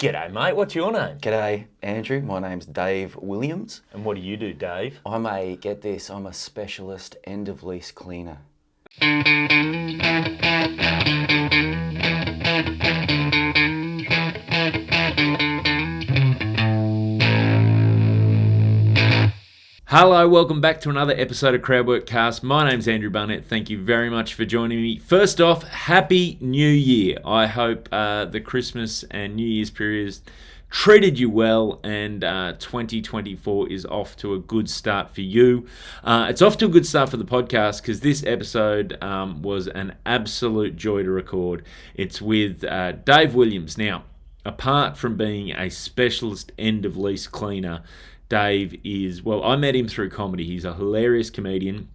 G'day, mate. What's your name? G'day, Andrew. My name's Dave Williams. And what do you do, Dave? I'm a specialist end-of-lease cleaner. Hello, welcome back to another episode of Crowdworkcast. My name's Andrew Barnett. Thank you very much for joining me. First off, Happy New Year. I hope the Christmas and New Year's periods treated you well, and 2024 is off to a good start for you. It's off to a good start for the podcast because this episode was an absolute joy to record. It's with Dave Williams. Now, apart from being a specialist end-of-lease cleaner, Dave is, well, I met him through comedy. He's a hilarious comedian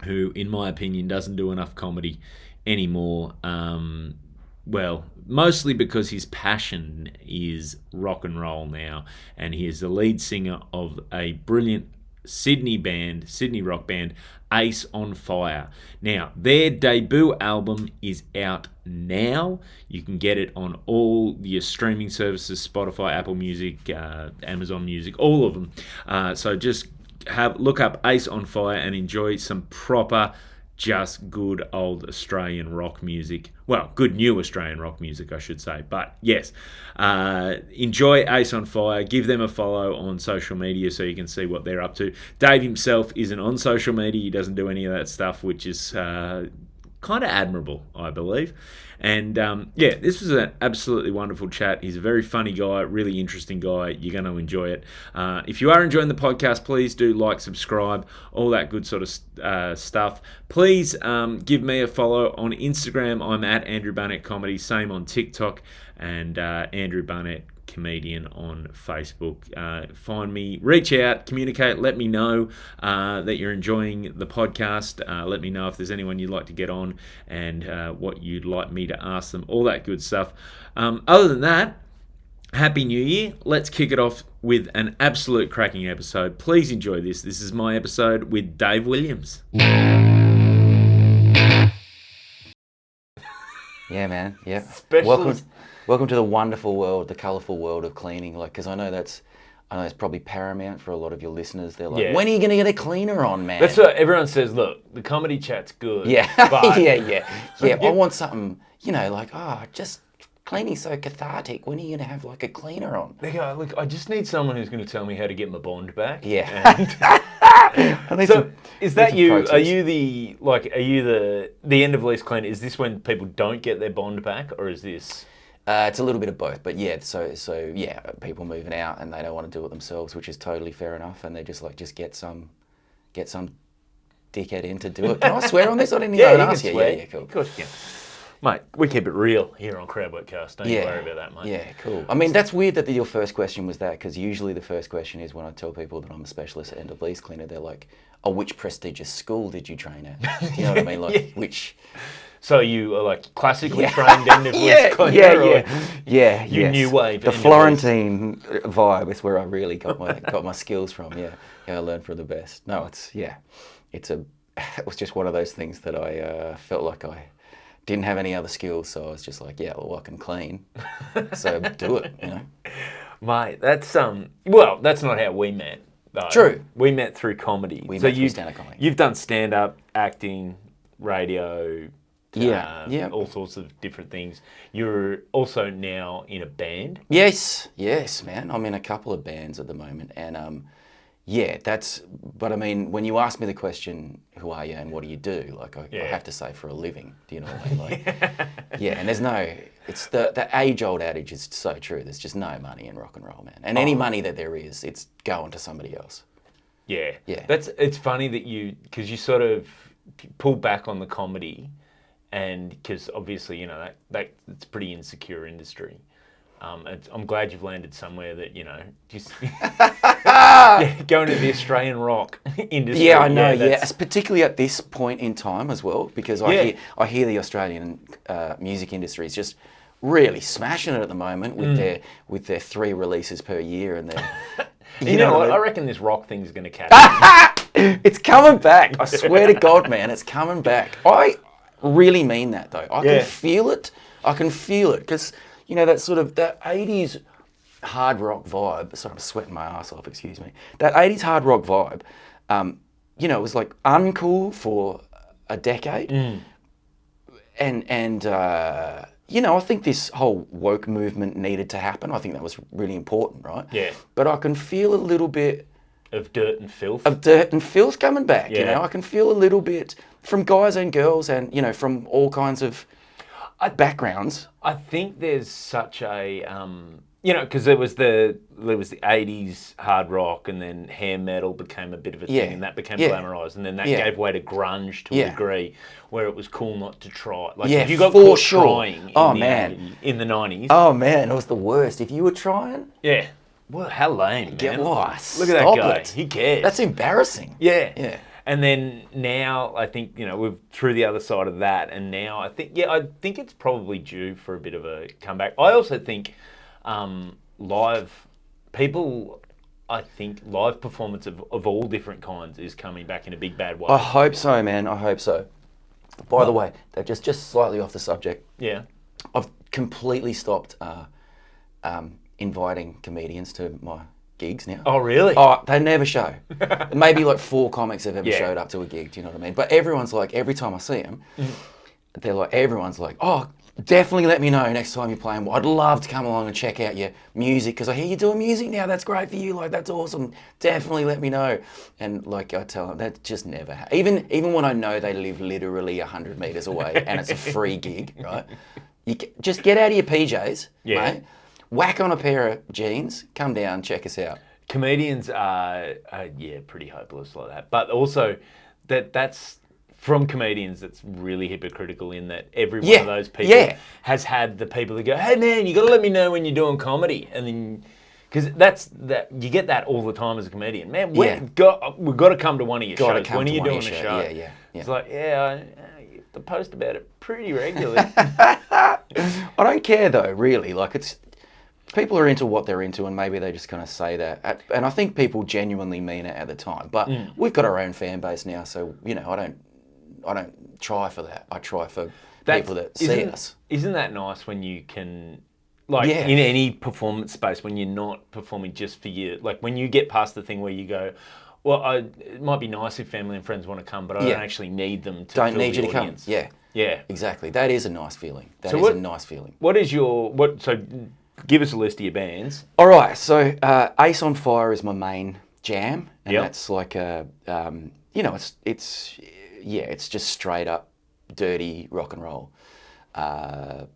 who, in my opinion, doesn't do enough comedy anymore. Well, mostly because his passion is rock and roll now, and he is the lead singer of a brilliant Sydney rock band, Ace on Fire. Now, their debut album is out now. You can get it on all your streaming services, Spotify, Apple Music, Amazon Music, all of them. So just look up Ace on Fire and enjoy some proper, just good old Australian rock music. Well, good new Australian rock music, I should say. But yes, enjoy Ace on Fire. Give them a follow on social media so you can see what they're up to. Dave himself isn't on social media. He doesn't do any of that stuff, which is kind of admirable, I believe. And this was an absolutely wonderful chat. He's a very funny guy, really interesting guy. You're going to enjoy it. If you are enjoying the podcast, please do like, subscribe, all that good sort of stuff. Please give me a follow on Instagram. I'm at Andrew Barnett Comedy. Same on TikTok, and Andrew Barnett Comedian on Facebook. Find me, reach out, communicate, let me know that you're enjoying the podcast. Let me know if there's anyone you'd like to get on and what you'd like me to ask them, all that good stuff. Other than that, Happy New Year. Let's kick it off with an absolute cracking episode. Please enjoy this. This is my episode with Dave Williams. Yeah, man. Yeah. Specialist. Welcome to the wonderful world, the colourful world of cleaning. Like, because I know it's probably paramount for a lot of your listeners. They're like, when are you going to get a cleaner on, man? That's what everyone says. Look, the comedy chat's good. Yeah, but yeah. I want something, like, just cleaning's so cathartic. When are you going to have like a cleaner on? They go, look, I just need someone who's going to tell me how to get my bond back. Yeah. So, is that you? Are you the end of lease cleaner? Is this when people don't get their bond back, or is this? It's a little bit of both, but yeah. So yeah, people moving out and they don't want to do it themselves, which is totally fair enough, and they just get some dickhead in to do it. Can I swear on this? I didn't even ask you. Yeah, cool. Of course you can. Mate, we keep it real here on Crowdworkcast. Don't you worry about that, mate. Yeah, cool. I mean, that's weird that your first question was that, because usually the first question is when I tell people that I'm a specialist end of lease cleaner, they're like, "Oh, which prestigious school did you train at?" You know what I mean? Like which. So you are like classically trained end of lease cleaner? Yeah. New wave. The Florentine vibe is where I really got my skills from. Yeah, I learned from the best. No, it was just one of those things that I felt like I didn't have any other skills, so I was just like, I can clean, so do it, Mate, that's that's not how we met, though. True. We met through comedy. We met through stand-up comedy. You've done stand-up, acting, radio, all sorts of different things. You're also now in a band. Yes, man. I'm in a couple of bands at the moment, and but I mean, when you ask me the question, who are you and what do you do? Like, I have to say for a living. Do you know what I mean? Like, and it's the age-old adage is so true. There's just no money in rock and roll, man. And any money that there is, it's going to somebody else. Yeah. It's funny that because you sort of pull back on the comedy, and because obviously, that it's a pretty insecure industry. I'm glad you've landed somewhere that, just going to the Australian rock industry. Yeah, I know, It's particularly at this point in time as well, because I hear the Australian music industry is just really smashing it at the moment with their 3 releases per year, and their you know what? I reckon this rock thing's going to catch on. It's coming back. I swear to God, man, it's coming back. I really mean that, though. I can feel it. Because, that sort of, that 80s hard rock vibe. Sorry, I'm sweating my ass off. Excuse me. That 80s hard rock vibe. You know, it was like uncool for a decade, and you know, I think this whole woke movement needed to happen. I think that was really important, right? Yeah. But I can feel a little bit Of dirt and filth. of dirt and filth coming back. You Yeah. know, I can feel a little bit from guys and girls, and you know, from all kinds of backgrounds. I think there's such a you know, because there was the 80s hard rock, and then hair metal became a bit of a thing, Yeah. and that became Yeah. glamorized, and then that Yeah. gave way to grunge to Yeah. a degree, where it was cool not to try. Like Yeah, if you got for caught sure. trying Oh, in the man. 80s in the 90s, Oh man, it was the worst. If you were trying, yeah, well, how lame, man. get lost. Look at that Stop guy. it. He cares. That's embarrassing. Yeah. Yeah. And then now I think, you know, we're through the other side of that, and now I think it's probably due for a bit of a comeback. I also think live performance of all different kinds is coming back in a big bad way. I hope so, man. I hope so. By the way, just slightly off the subject. Yeah. I've completely stopped inviting comedians to my gigs now. Oh, really? Oh, they never show. Maybe like 4 comics have ever Yeah. showed up to a gig. Do you know what I mean? But everyone's like, every time I see them, everyone's like, oh, definitely let me know next time you're playing. I'd love to come along and check out your music because I hear you're doing music now. That's great for you. Like, that's awesome. Definitely let me know. And like I tell them, that just never happens. Even when I know they live literally 100 meters away and it's a free gig, right? Just get out of your PJs, mate. Whack on a pair of jeans, come down, check us out. Comedians are pretty hopeless like that. But also, that's from comedians, that's really hypocritical in that every one of those people has had the people that go, hey man, you got to let me know when you're doing comedy. And then, because you get that all the time as a comedian. Man, we've got to come to one of your shows. When are you doing a show? Yeah. It's like, you have to post about it pretty regularly. I don't care though, really. Like, it's... People are into what they're into, and maybe they just kind of say that. And I think people genuinely mean it at the time. But we've got our own fan base now, so you know, I don't try for that. I try for people that see us. Isn't that nice when you can, like, in any performance space, when you're not performing just for you, like when you get past the thing where you go, well, it might be nice if family and friends want to come, but I don't actually need them to. Don't fill need the you to audience. come. Yeah. Yeah. Exactly. That is a nice feeling. That is a nice feeling. What is your So, give us a list of your bands. All right. So, Ace on Fire is my main jam, and that's like a, you know, it's just straight up dirty rock and roll. A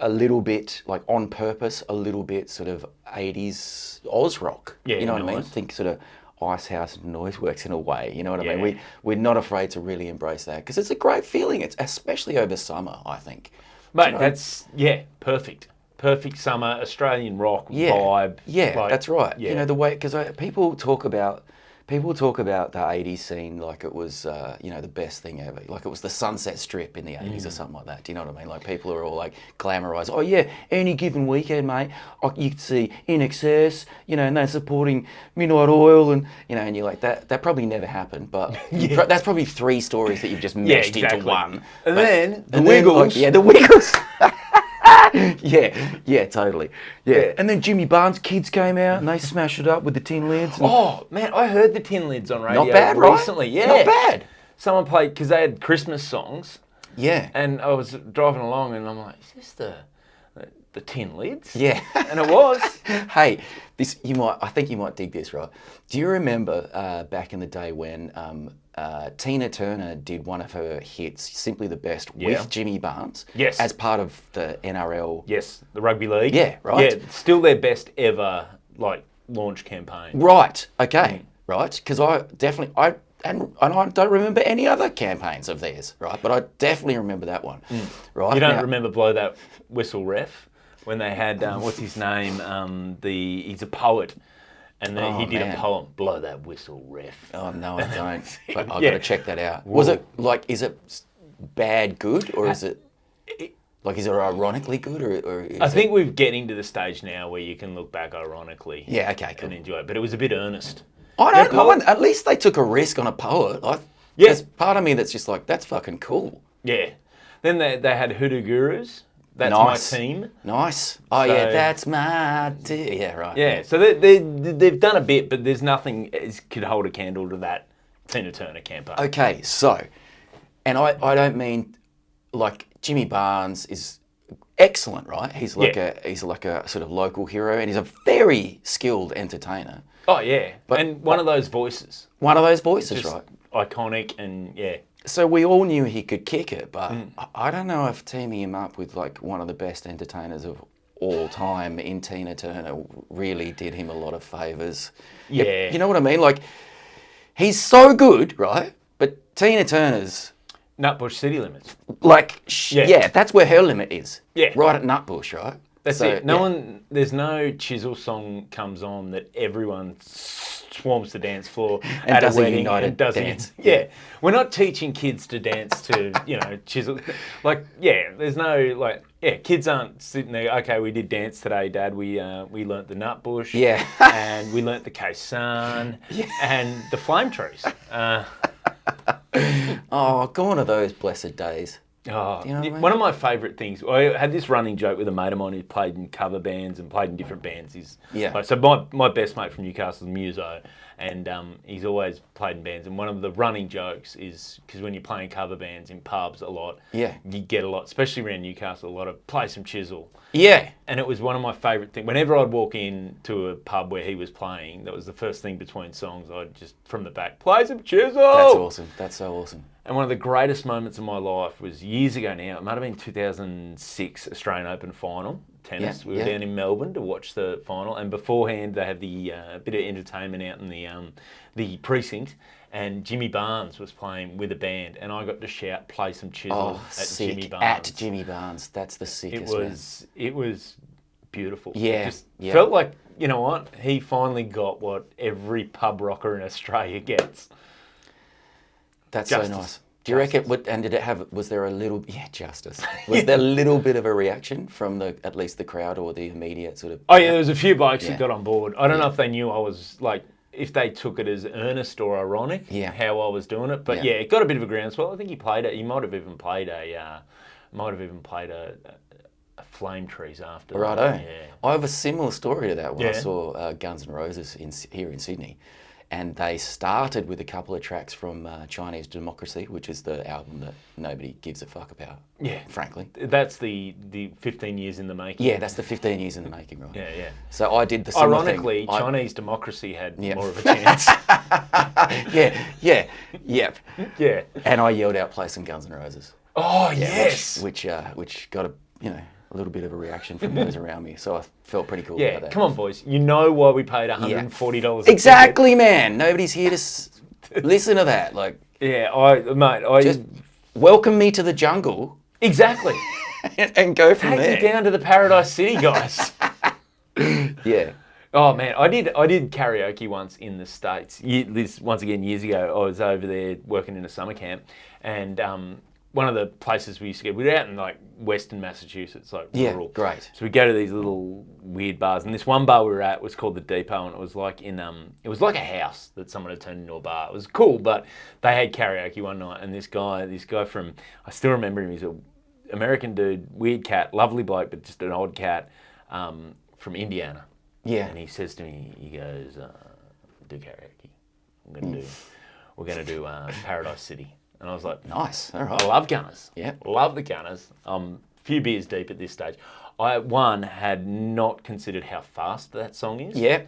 little bit like On Purpose, a little bit sort of 80s Oz rock. Yeah, you know what I mean? nice. Think sort of Icehouse and Noiseworks in a way. You know what I mean? We're not afraid to really embrace that because it's a great feeling. It's especially over summer, I think. Mate, that's perfect. Perfect summer Australian rock vibe. Yeah, like, that's right. Yeah. You know, the way, because people talk about the 80s scene like it was, you know, the best thing ever. Like it was the Sunset Strip in the 80s or something like that. Do you know what I mean? Like people are all like glamorised. Oh yeah, any given weekend, mate, you could see In Excess, you know, and they're supporting Midnight Oil, and you know, and you're like that probably never happened, but that's probably 3 stories that you've just meshed into one. And then the Wiggles. The Wiggles. yeah, totally. Yeah. And then Jimmy Barnes' Kids came out and they smashed it up with the Tin Lids. Oh, man, I heard the Tin Lids on radio Not bad, recently. Right? Yeah. Not bad. Someone played, because they had Christmas songs. Yeah. And I was driving along and I'm like, is this the Tin Lids? Yeah. And it was. Hey, I think you might dig this, right? Do you remember back in the day when Tina Turner did one of her hits, Simply the Best, with Jimmy Barnes? Yes. As part of the NRL. Yes, the rugby league. Yeah, right. Yeah, still their best ever, like, launch campaign. Right, okay, right. Because I don't remember any other campaigns of theirs, right? But I definitely remember that one, right? You don't remember Blow That Whistle Ref? When they had, what's his name? He's a poet. And then he did a poem, Blow That Whistle Ref. Oh, no, I don't. But I've got to check that out. Was it, like, is it bad good, or is it, like, is it ironically good, or is I think we're getting to the stage now where you can look back ironically and enjoy it. But it was a bit earnest. I don't know. At least they took a risk on a poet. There's part of me that's just like, that's fucking cool. Yeah. Then they had Hoodoo Gurus. That's Nice. My Team. Nice. Oh, yeah, that's my team. Yeah, right. Yeah, so they've done a bit, but there's nothing as could hold a candle to that Tina Turner campaign. Okay, so, and I don't mean, like, Jimmy Barnes is excellent, right? He's like a sort of local hero, and he's a very skilled entertainer. Oh, yeah. And one of those voices. One of those voices, Just right? iconic and, yeah. So we all knew he could kick it, but I don't know if teaming him up with like one of the best entertainers of all time in Tina Turner really did him a lot of favours. Yeah. You know what I mean? Like, he's so good, right? But Tina Turner's Nutbush City Limits. like, yeah, that's where her limit is. Yeah. Right at Nutbush, right? That's it. There's no Chisel song comes on that everyone swarms the dance floor and at does a wedding united and does dance. Yeah. We're not teaching kids to dance to, Chisel. Like, yeah, there's no, like, yeah, kids aren't sitting there, okay, we did dance today, Dad. We learnt the Nutbush. Yeah. And we learnt the Kaisan and the Flame Trees. Oh, gone are those blessed days. Oh, you know what I mean? One of my favourite things, I had this running joke with a mate of mine who played in cover bands and played in different bands. So my best mate from Newcastle is Muso, and he's always played in bands. And one of the running jokes is, because when you're playing cover bands in pubs a lot, you get a lot, especially around Newcastle, a lot of play some Chisel. Yeah. And it was one of my favourite things. Whenever I'd walk into a pub where he was playing, that was the first thing between songs, I'd just, from the back, play some Chisel! That's awesome. That's so awesome. And one of the greatest moments of my life was years ago now. It might have been 2006 Australian Open final, tennis. We were down in Melbourne to watch the final. And beforehand, they had the bit of entertainment out in the precinct. And Jimmy Barnes was playing with a band. And I got to shout, play some Chisel at Jimmy Barnes. At Jimmy Barnes. That's the sickest, It was beautiful. Yeah. It just felt like, you know what? He finally got what every pub rocker in Australia gets. That's so nice. Do you reckon? And did it have? Was there a little? Yeah, justice. Was there a little bit of a reaction from at least the crowd or the immediate sort of? Oh yeah, there was a few blokes that got on board. I don't know if they knew I was like, if they took it as earnest or ironic. How I was doing it, but it got a bit of a groundswell. I think he played it. He might have even played a Flame Trees after. Righto. Yeah. I have a similar story to that when I saw Guns N' Roses here in Sydney. And they started with a couple of tracks from Chinese Democracy, which is the album that nobody gives a fuck about, frankly. That's the 15 years in the making. Yeah, that's the 15 years in the making, right? Yeah. So I did the similar thing. Ironically, Chinese Democracy had more of a chance. Yeah. And I yelled out, play some Guns N' Roses. Oh, yes! Which got a little bit of a reaction from those around me. So I felt pretty cool about that. Come on, boys. You know why we paid $140 Exactly, man. Nobody's here to listen to that. Like, just welcome me to the jungle. Exactly. and go from there. Take me down to the Paradise City, guys. Yeah. Oh man, I did karaoke once in the States. Once again, years ago, I was over there working in a summer camp, and one of the places we used to go, we were out in like Western Massachusetts, like rural. Great. So we go to these little weird bars, and this one bar we were at was called the Depot, and it was like it was like a house that someone had turned into a bar. It was cool, but they had karaoke one night, and this guy from, I still remember him. He's an American dude, weird cat, lovely bloke, but just an odd cat, from Indiana. Yeah. And he says to me, he goes, do karaoke. We're gonna do Paradise City. And I was like, nice, all right. I love Gunners. Yeah. Love the Gunners. A few beers deep at this stage. I, had not considered how fast that song is. Yeah.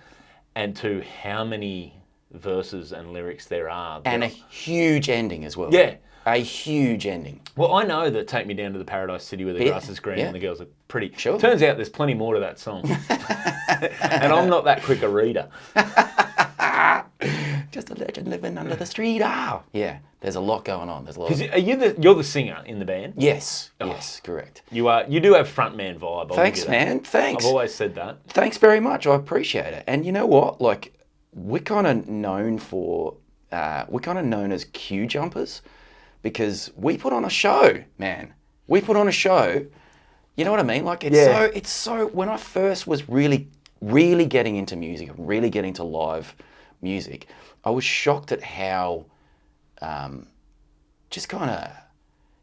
And two, how many verses and lyrics there are. And a huge ending as well. Yeah. A huge ending. Well, I know that Take Me Down to the Paradise City where the grass is green and the girls are pretty. Sure. Turns out there's plenty more to that song. And I'm not that quick a reader. Just a legend living under the street. Yeah, there's a lot going on. There's a lot. You're the singer in the band? Yes. Yes, correct. You are. You do have frontman vibe. Thanks, man. Thanks. I've always said that. Thanks very much. I appreciate it. And you know what? Like, we're kind of known as queue jumpers because we put on a show, man. We put on a show. You know what I mean? Like, it's so. When I first was really getting into music, really getting to live music, I was shocked at how just kind of,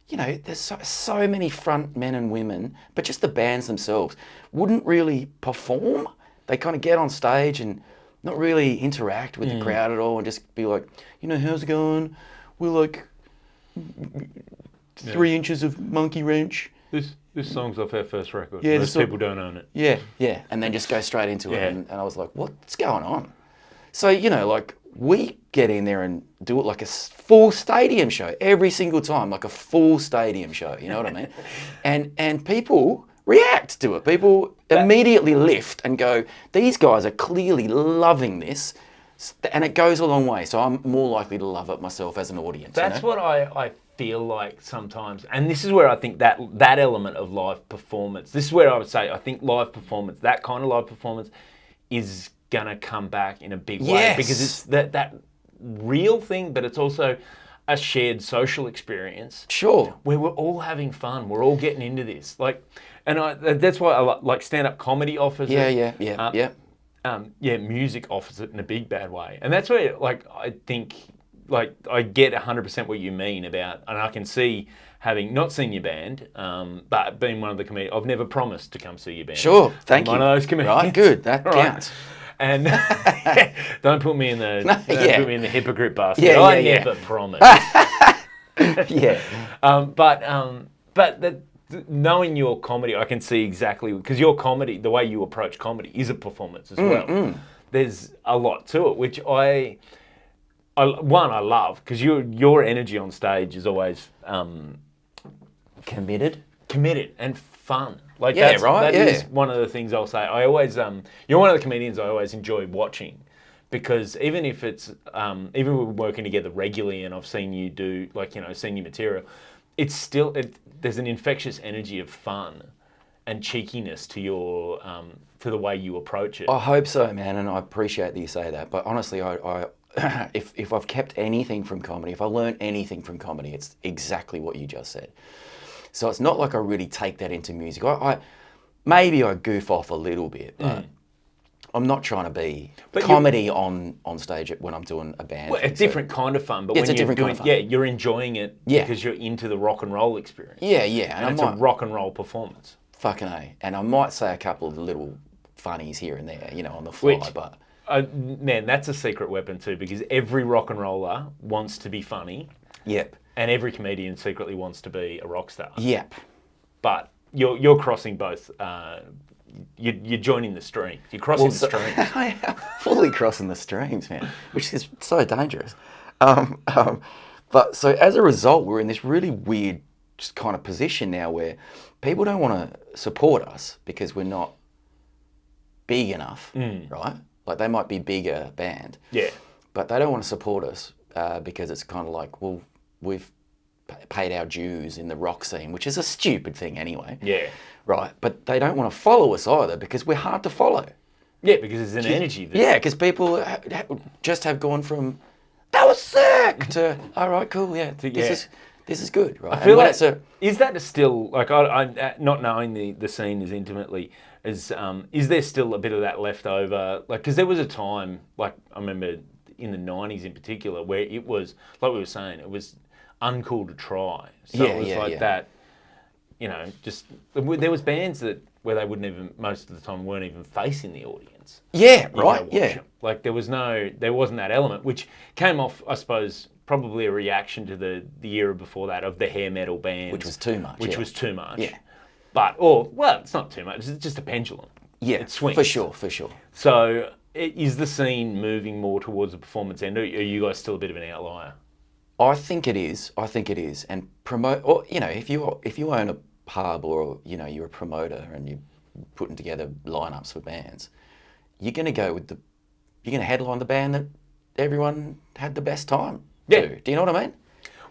you know, there's so many front men and women, but just the bands themselves wouldn't really perform. They kind of get on stage and not really interact with the crowd at all and just be like, you know, how's it going? We're like 3 inches of Monkey Wrench. This song's off our first record. Yeah, Most people don't own it. Yeah. And then just go straight into it. And I was like, what's going on? So, you know, like we get in there and do it like a full stadium show every single time, like a full stadium show, you know what I mean? And people react to it. People immediately lift and go, these guys are clearly loving this. And it goes a long way. So I'm more likely to love it myself as an audience. That's what I feel like sometimes. And this is where I think that element of live performance, this is where I would say I think live performance, that kind of live performance is going to come back in a big way. Yes. Because it's that real thing, but it's also a shared social experience. Sure. Where we're all having fun. We're all getting into this. That's why I like stand-up comedy offers it. Yeah. Music offers it in a big bad way. And that's where, I think, I get 100% what you mean about, and I can see having not seen your band, but being one of the comedians. I've never promised to come see your band. Sure, thank you. One of those comedians. Right, good, that counts. And don't put me in the put me in the hypocrite basket. Yeah, I yeah. never promised. Yeah. But knowing your comedy, I can see exactly, because your comedy, the way you approach comedy, is a performance as well. There's a lot to it, which I love, because your energy on stage is always committed and fun. That is one of the things I'll say. I always you're one of the comedians I always enjoy watching, because even if it's even we're working together regularly and I've seen you do seen your material, it's still there's an infectious energy of fun and cheekiness to your to the way you approach it. I hope so, man, and I appreciate that you say that. But honestly, I if I've kept anything from comedy, if I learned anything from comedy, it's exactly what you just said. So it's not like I really take that into music. Maybe I goof off a little bit, but I'm not trying to be comedy on stage when I'm doing a band. Well, a different kind of fun, but it's a different kind of fun. Yeah, you're enjoying it because you're into the rock and roll experience. Yeah. And it's a rock and roll performance. Fucking A. And I might say a couple of little funnies here and there, on the fly, but... man, that's a secret weapon too, because every rock and roller wants to be funny. Yep. And every comedian secretly wants to be a rock star. Yep. But you're crossing both. You're joining the streams. You're crossing the streams. I am fully crossing the streams, man, which is so dangerous. But so as a result, we're in this really weird just kind of position now where people don't want to support us because we're not big enough, right? Like they might be bigger band, but they don't want to support us because it's kind of like, well, we've paid our dues in the rock scene, which is a stupid thing anyway. Yeah. Right, but they don't want to follow us either because we're hard to follow. Yeah, because there's an energy there. Yeah, because people just have gone from, that was sick, to, all right, cool, yeah, this is good, right? I feel like, is that still, like, I not knowing the scene as intimately, is there still a bit of that left over? Like, because there was a time, like, I remember in the 90s in particular, where it was, like we were saying, it was uncool to try. So it was that, just, there was bands where they wouldn't even, most of the time, weren't even facing the audience. Yeah, right, yeah. Them. Like, there wasn't that element, which came off, I suppose, probably a reaction to the era before that of the hair metal bands. Which was too much. Which was too much. Yeah. Well, it's not too much. It's just a pendulum. Yeah, it swings. For sure. So, is the scene moving more towards the performance end, or are you guys still a bit of an outlier? I think it is. And promote, or if you own a pub or you're a promoter and you're putting together lineups for bands, you're going to headline the band that everyone had the best time. Yeah. Do you know what I mean?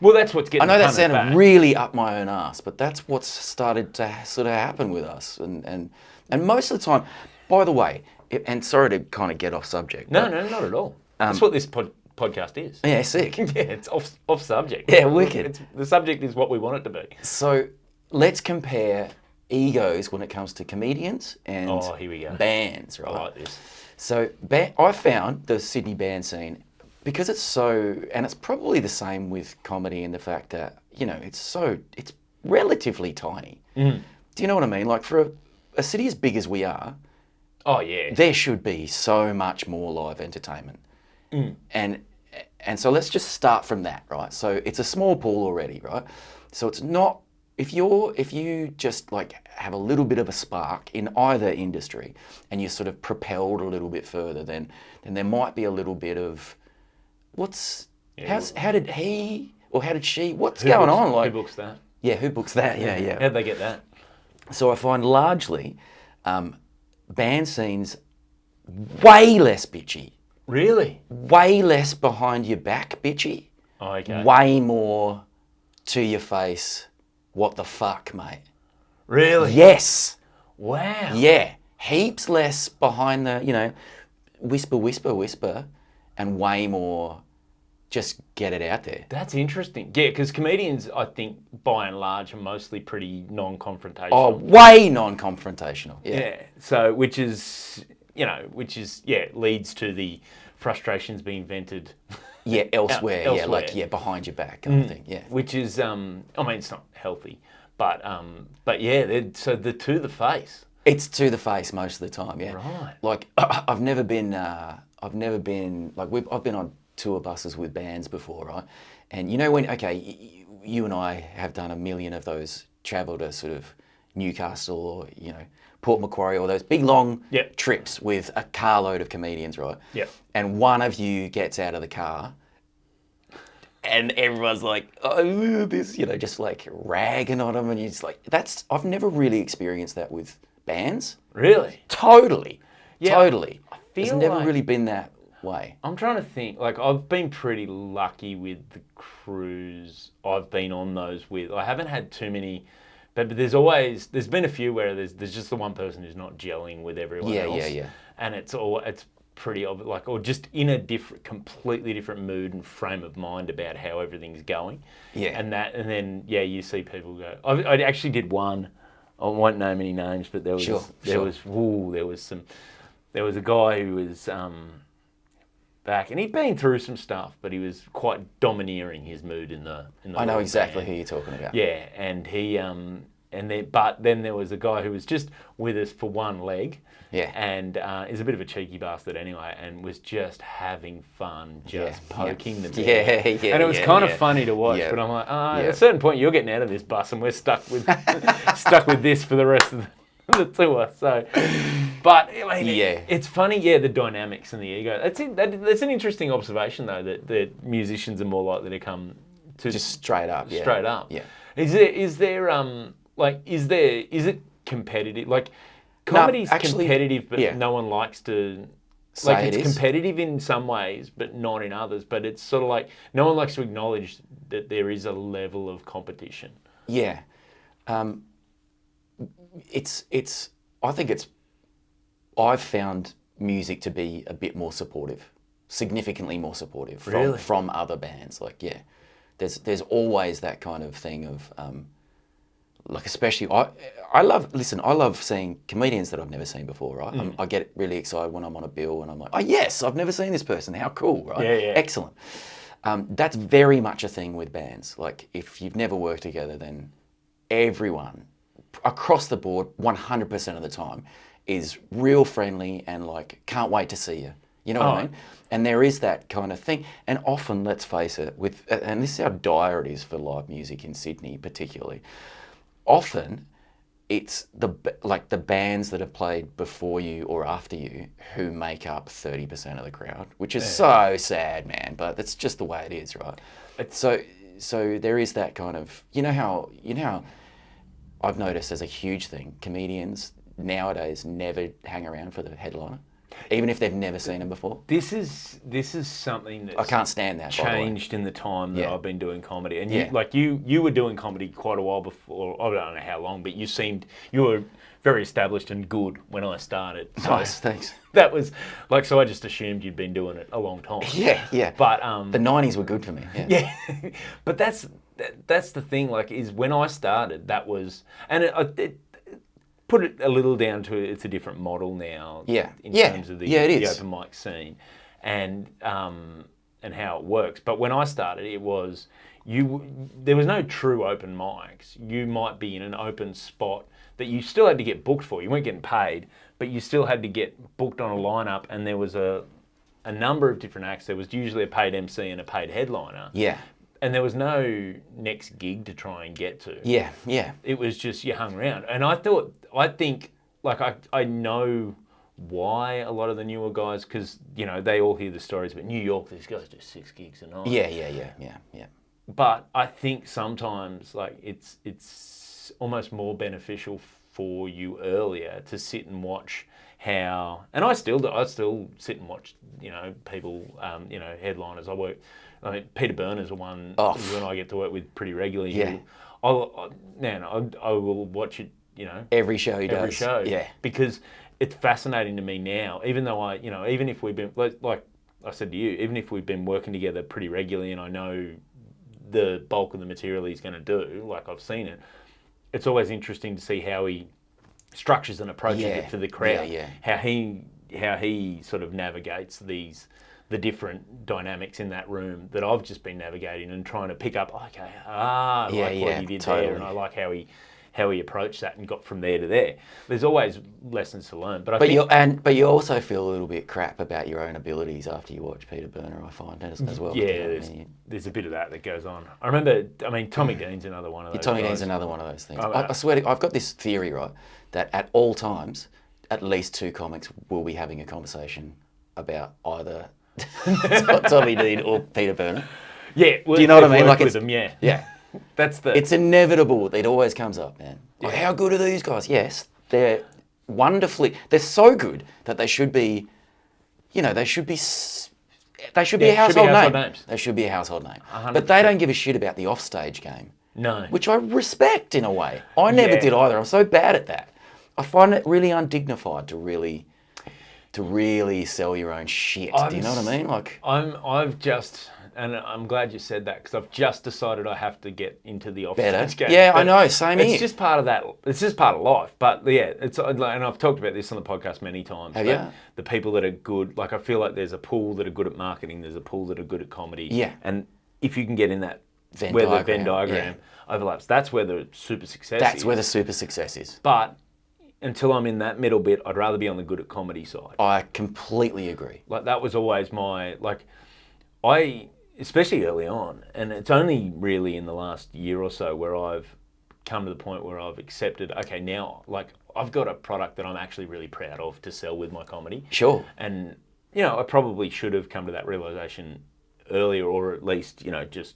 Well, that's what's getting. I know that sounded really up my own ass, but that's what's started to sort of happen with us, and most of the time. By the way, and sorry to kind of get off subject. No, not at all. That's what this podcast is. Yeah, sick. Yeah, it's off subject. Yeah, wicked. The subject is what we want it to be. So let's compare egos when it comes to comedians and here we go. Bands, right? I like this. So I found the Sydney band scene, because it's so, and it's probably the same with comedy in the fact that, it's relatively tiny. Do you know what I mean? Like for a city as big as we are, Oh yeah. there should be so much more live entertainment. And so let's just start from that, right? So it's a small pool already, right? So it's not, if you just like have a little bit of a spark in either industry and you're sort of propelled a little bit further, then there might be a little bit of how did he or how did she, what's going on? Like, who books that? Yeah, who books that? Yeah. How'd they get that? So I find largely band scenes way less bitchy. Really? Way less behind your back bitchy. Oh, okay. Way more to your face, what the fuck, mate? Really? Yes. Wow. Yeah. Heaps less behind the, whisper, and way more just get it out there. That's interesting. Yeah, because comedians, I think, by and large, are mostly pretty non-confrontational. Oh, way non-confrontational. Yeah. So, which is, leads to the frustrations being vented. Yeah, elsewhere. Yeah, elsewhere. behind your back kind of thing. Yeah. Which is, it's not healthy, but yeah, so the to the face. It's to the face most of the time. Yeah. Right. Like I've never been like I've been on tour buses with bands before, right? And you and I have done a million of those travel to sort of Newcastle or Port Macquarie or those big long trips with a carload of comedians, right? Yeah. And one of you gets out of the car and everyone's like, oh, this, just like ragging on them, and you're just like, I've never really experienced that with bands. Really? Totally. Yeah, totally. It's never really been that way. I'm trying to think. Like, I've been pretty lucky with the crews I've been on those with. I haven't had too many, but there's been a few where there's just the one person who's not gelling with everyone else. Yeah. And it's pretty obvious, like, or just in a completely different mood and frame of mind about how everything's going. Yeah. And then you see people go. I actually did one. I won't name any names, but there was a guy who was back, and he'd been through some stuff, but he was quite domineering his mood in the. I know exactly who you're talking about. Yeah, and he but then there was a guy who was just with us for one leg. Yeah. And is a bit of a cheeky bastard anyway, and was just having fun, poking the bear. Yeah. And it was kind of funny to watch, but I'm like, at a certain point you're getting out of this bus, and we're stuck with this for the rest of the tour. So, but I mean, it's funny, the dynamics and the ego. That's an interesting observation though, that musicians are more likely to come to just straight up. Yeah. Is it competitive? Like, comedy's competitive, but no one likes to. It's competitive in some ways, but not in others. But it's sort of like no one likes to acknowledge that there is a level of competition. Yeah, I've found music to be a bit more supportive, significantly more supportive from other bands. Like, there's always that kind of thing of. Like, especially, I love seeing comedians that I've never seen before, right? I get really excited when I'm on a bill and I'm like, oh yes, I've never seen this person, how cool, right? Yeah. Excellent. That's very much a thing with bands. Like, if you've never worked together, then everyone, across the board, 100% of the time, is real friendly and like, can't wait to see you. You know what I mean? And there is that kind of thing. And often, let's face it, and this is how dire it is for live music in Sydney particularly, often it's the bands that have played before you or after you who make up 30% of the crowd, which is so sad, man. But that's just the way it is, right? So there is that kind of, you know how I've noticed as a huge thing, comedians nowadays never hang around for the headliner, even if they've never seen him before. This is something that I can't stand that. Changed in the time that I've been doing comedy, and you were doing comedy quite a while before. I don't know how long, but you were very established and good when I started. So nice, thanks. That was like, so I just assumed you'd been doing it a long time. Yeah. But the 90s were good for me. Yeah. But that's the thing. Like, is when I started, that was, and it put it a little down to it's a different model now. In terms of the open mic scene, and how it works. But when I started, it was there was no true open mics. You might be in an open spot that you still had to get booked for. You weren't getting paid, but you still had to get booked on a lineup, and there was a number of different acts. There was usually a paid MC and a paid headliner. Yeah. And there was no next gig to try and get to. Yeah, yeah. It was just you hung around. And I think, I know why a lot of the newer guys, because, they all hear the stories, but New York, these guys do 6 gigs a night. Yeah. But I think sometimes, it's almost more beneficial for you earlier to sit and watch how, and I still do. I still sit and watch, people, headliners. Peter Burner's the one who I get to work with pretty regularly. Yeah. I will watch it, Every show he does. every show. Yeah. Because it's fascinating to me now, even though even if we've been, like I said to you, even if we've been working together pretty regularly and I know the bulk of the material he's going to do, like I've seen it, it's always interesting to see how he structures and approaches it for the crowd. Yeah. How he sort of navigates the different dynamics in that room that I've just been navigating and trying to pick up. Okay, what he did totally. there, and I like how he approached that and got from there to there. There's always lessons to learn, but you also feel a little bit crap about your own abilities after you watch Peter Burner. I find as well. Yeah, there's a bit of that goes on. I remember. Tommy Dean's another one of those. Tommy Dean's another one of those things. I swear, I've got this theory, right, that at all times, at least 2 comics will be having a conversation about either Tommy Dean or Peter Burner. Yeah, do you know what I mean? Like with them, yeah. It's inevitable. It always comes up, man. Yeah. Like, how good are these guys? Yes, they're wonderfully. They're so good that they should be. They should be a household name. Names. They should be a household name. 100%. But they don't give a shit about the offstage game. No. Which I respect in a way. I never did either. I'm so bad at that. I find it really undignified to really sell your own shit. Do you know what I mean? Like, I've just, and I'm glad you said that, because I've just decided I have to get into the offstage game. Yeah, I know. Same here. It's just part of that. It's just part of life. But yeah, and I've talked about this on the podcast many times. Have you? The people that are good, I feel like there's a pool that are good at marketing. There's a pool that are good at comedy. Yeah. And if you can get in that the Venn diagram overlaps, that's where the super success is. That's where the super success is. But until I'm in that middle bit, I'd rather be on the good at comedy side. I completely agree. That was always my, especially early on, and it's only really in the last year or so where I've come to the point where I've accepted, okay, now, I've got a product that I'm actually really proud of to sell with my comedy. Sure. And, I probably should have come to that realization earlier, or at least, just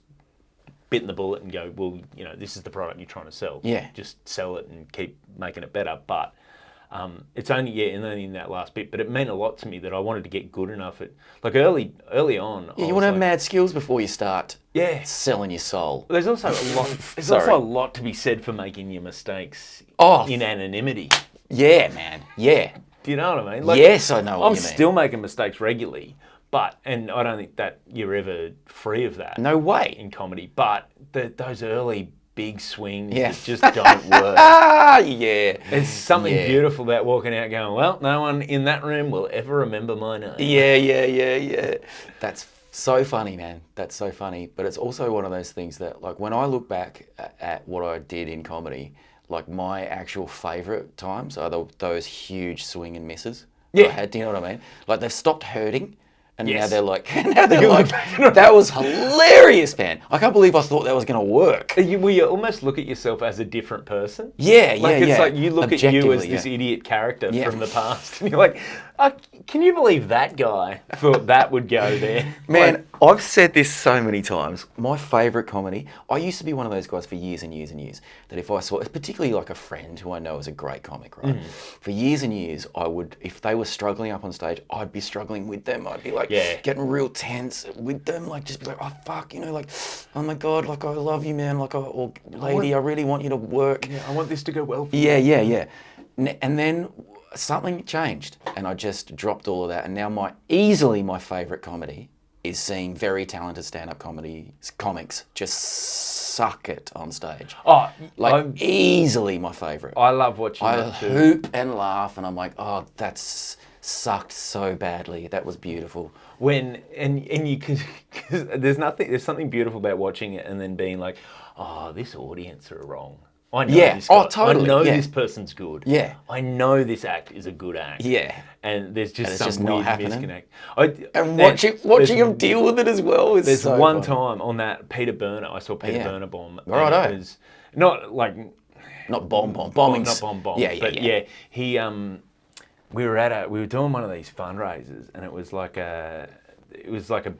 bitten the bullet and go, well, this is the product you're trying to sell. Yeah. Just sell it and keep making it better. But it's only in that last bit. But it meant a lot to me that I wanted to get good enough at, early on. Yeah, you want to have mad skills before you start selling your soul. There's also a lot. There's also a lot to be said for making your mistakes in anonymity. Yeah, man. Yeah. Do you know what I mean? Yes, I know what you mean. I'm still making mistakes regularly. And I don't think that you're ever free of that. No way. In comedy. But those early big swings that just don't work. Yeah. There's something beautiful about walking out going, well, no one in that room will ever remember my name. Yeah. That's so funny, man. That's so funny. But it's also one of those things that, when I look back at what I did in comedy, my actual favourite times are those huge swing and misses that I had. Do you know what I mean? They've stopped hurting. And now they're like, that was hilarious, man. I can't believe I thought that was going to work. Will you almost look at yourself as a different person? Yeah. It's like you look at you as this idiot character from the past. And you're like, can you believe that guy thought that would go there? Man, I've said this so many times. My favourite comedy, I used to be one of those guys for years and years and years, that if I saw, particularly a friend who I know is a great comic, right? For years and years, I would, if they were struggling up on stage, I'd be struggling with them. I'd be getting real tense with them, just be like, oh fuck, oh my God, I love you, man, or lady, I really want you to work. Yeah, I want this to go well for you. Yeah. And then something changed, and I just dropped all of that, and now my favourite comedy is seeing very talented stand-up comics just suck it on stage. Easily my favourite. I love watching I that too. hoop and laugh, and I'm like, oh, that's sucked so badly. That was beautiful. When and you cause there's something beautiful about watching it and then being like, oh, this audience are wrong. I know Yeah. this guy. Oh, totally. I know Yeah. this person's good. Yeah. I know this act is a good act. Yeah. And there's just it's some just not weird happening. disconnect. And watching him deal with it as well is There's so one funny. time on that Peter Burner, I saw Peter Yeah. Burner bomb. And Righto. it was not like Not bombing. not bomb. Yeah, yeah, But yeah. he we were doing one of these fundraisers, and it was like a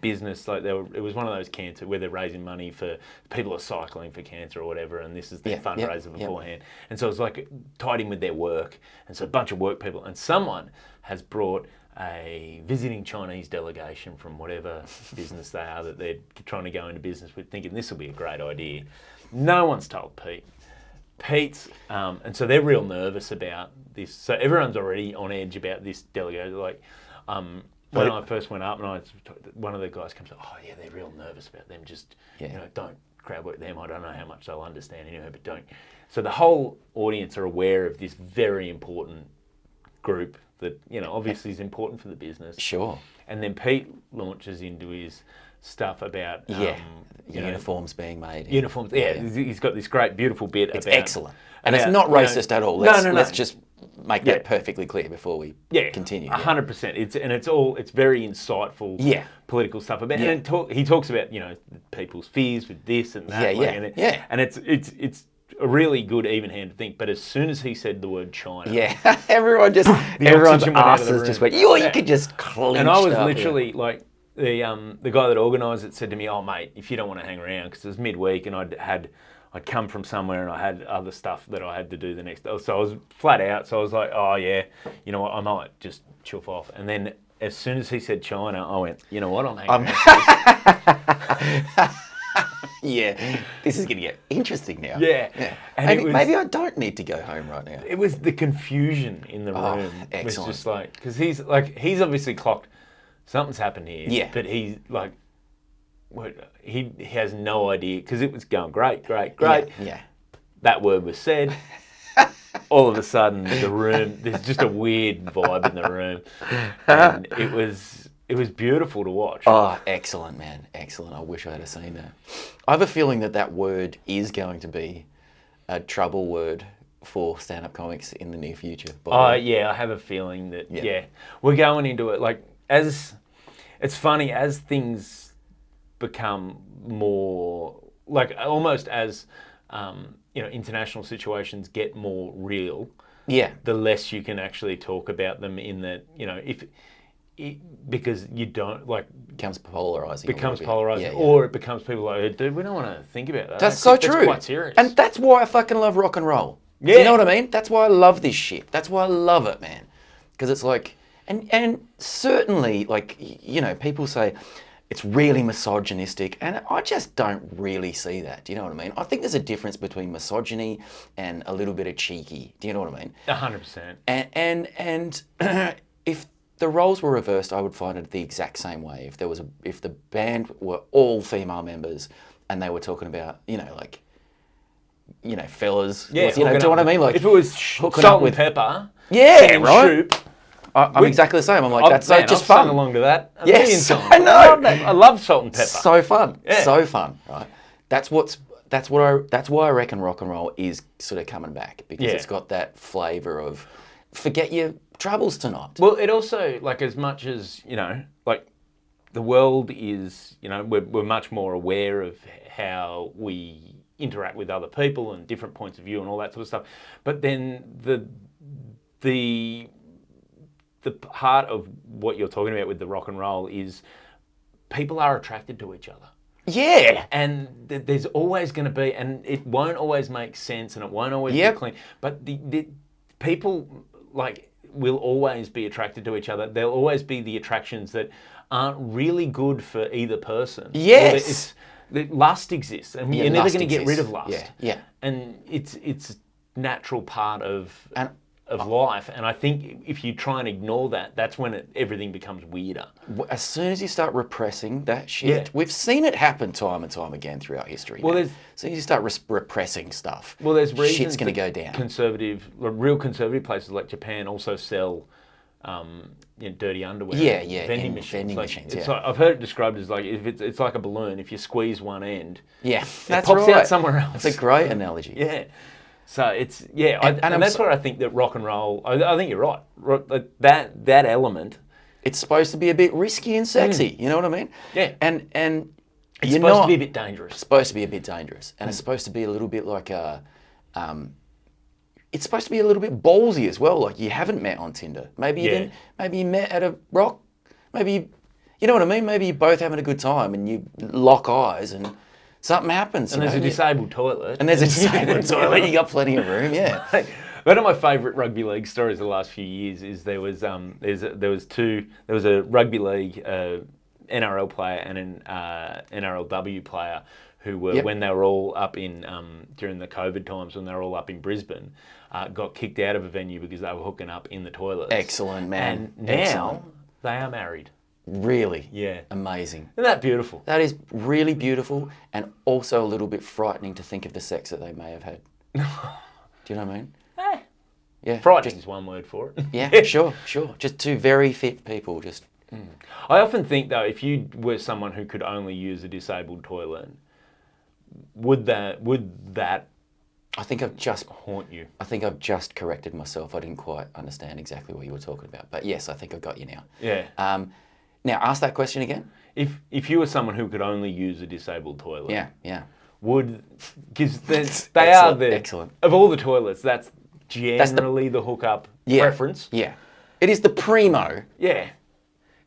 business, like it was one of those cancer where they're raising money for people who are cycling for cancer or whatever, and this is their fundraiser beforehand. And so it was like tied in with their work, and so a bunch of work people, and someone has brought a visiting Chinese delegation from whatever business they are that they're trying to go into business with, thinking this will be a great idea. No one's told Pete. Pete's, and so they're real nervous about this. So everyone's already on edge about this delegate. Like, when I first went up, and one of the guys comes up, oh yeah, they're real nervous about them. Just don't crowd work them. I don't know how much they'll understand anyway, but don't. So the whole audience are aware of this very important group that obviously is important for the business. Sure. And then Pete launches into his stuff about uniforms being made. Uniforms. Yeah, he's got this great, beautiful bit. It's about excellent, and it's not racist at all. Let's just make that perfectly clear before we continue. 100%. It's very insightful. Political stuff about. And he talks about people's fears with this and that. And it's a really good even-handed thing. But as soon as he said the word China, everyone's asses just went. You could just clench. And I was literally like. The guy that organised it said to me, "Oh mate, if you don't want to hang around, because it was midweek and I'd come from somewhere and I had other stuff that I had to do the next day, so I was flat out. So I was like, oh yeah, you know what, I might just chuff off." And then as soon as he said China, I went, you know what, I'm hanging around. Yeah, this is going to get interesting now. Yeah. And maybe I don't need to go home right now. It was the confusion in the room. Excellent. It was just like, because he's obviously clocked. Something's happened here. Yeah. But he's like, he has no idea, because it was going great. Yeah. That word was said. All of a sudden, the room, there's just a weird vibe in the room. And it was beautiful to watch. Oh, excellent, man. Excellent. I wish I had seen that. I have a feeling that word is going to be a trouble word for stand-up comics in the near future. Yeah, I have a feeling that, we're going into it like, it's funny, as things become more, like almost as, international situations get more real, the less you can actually talk about them in that, because you don't, like... Becomes polarising. Or it becomes people like, hey, dude, we don't want to think about that. That's so true. That's quite serious. And that's why I fucking love rock and roll. Yeah. You know what I mean? That's why I love this shit. That's why I love it, man. Because it's like... And certainly, like, people say it's really misogynistic, and I just don't really see that. Do you know what I mean? I think there's a difference between misogyny and a little bit of cheeky. Do you know what I mean? 100%. And if the roles were reversed, I would find it the exact same way. If the band were all female members and they were talking about, fellas. Yeah, do you know what I mean? Like, if it was salt and pepper. Yeah, right. Soup, I'm exactly the same. I'm like, that's just I've fun. sung along to that. Yes, I know. I love salt and pepper. So fun. Yeah. So fun, right? That's why I reckon rock and roll is sort of coming back, because it's got that flavour of forget your troubles tonight. Well, it also, like, as much as, like, the world is, we're much more aware of how we interact with other people and different points of view and all that sort of stuff. But then the part of what you're talking about with the rock and roll is people are attracted to each other. Yeah. And there's always going to be, and it won't always make sense and it won't always be clean, but the people, like, will always be attracted to each other. There'll always be the attractions that aren't really good for either person. Yes. Lust exists, and you're never going to get rid of lust. Yeah. And it's a natural part of life, and I think if you try and ignore that, that's when everything becomes weirder. As soon as you start repressing that shit, we've seen it happen time and time again throughout history. Well, as soon as you start repressing stuff, there's reasons shit's going to go down. Real conservative places like Japan also sell dirty underwear. Yeah, yeah, Vending in machines. vending Like, machines, it's yeah. like, I've heard it described as like if it's like a balloon. If you squeeze one end, Yeah, it that's pops right. out somewhere else. That's a great analogy. Yeah. So it's and I'm that's so- where I think that rock and roll. I think you're right. That element. It's supposed to be a bit risky and sexy. You know what I mean? Yeah. And It's you're supposed not to be a bit dangerous. supposed to be a bit dangerous, and it's supposed to be a little bit like it's supposed to be a little bit ballsy as well. Like you haven't met on Tinder. Maybe you Yeah. didn't. Maybe you met at a rock. Maybe you know what I mean. Maybe you're both having a good time and you lock eyes and something happens. And you there's know, a disabled toilet. and there's a disabled toilet. You got plenty of room. Yeah. One of my favourite rugby league stories of the last few years is there was a rugby league NRL player and an NRLW player who were Yep. when they were all up in during the COVID times when they were all up in Brisbane, got kicked out of a venue because they were hooking up in the toilets. Excellent, man. And now Excellent. they are married. Really. Yeah. Amazing. Isn't that beautiful? That is really beautiful and also a little bit frightening to think of the sex that they may have had. Do you know what I mean? Yeah. Frightening is one word for it. Yeah, sure. Just two very fit people. Just I often think though, if you were someone who could only use a disabled toilet, would that I think I've just haunt you? I think I've just corrected myself. I didn't quite understand exactly what you were talking about. But yes, I think I've got you now. Yeah. Now ask that question again. If you were someone who could only use a disabled toilet, Yeah. because they are the Excellent. of all the toilets, that's generally the hookup Yeah. preference. Yeah. It is the primo. Yeah.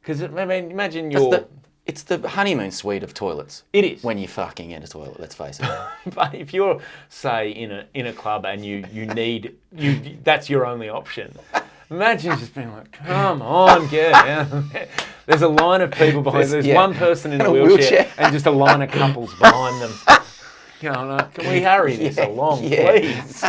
Because I mean, imagine you're. It's the honeymoon suite of toilets. It is. When you're fucking in a toilet, let's face it. But if you're, say, in a club and you need that's your only option. Imagine just being like, come on, get out. There's a line of people behind. There's one person in a wheelchair and just a line of couples behind them. You know, like, can we hurry this along, please?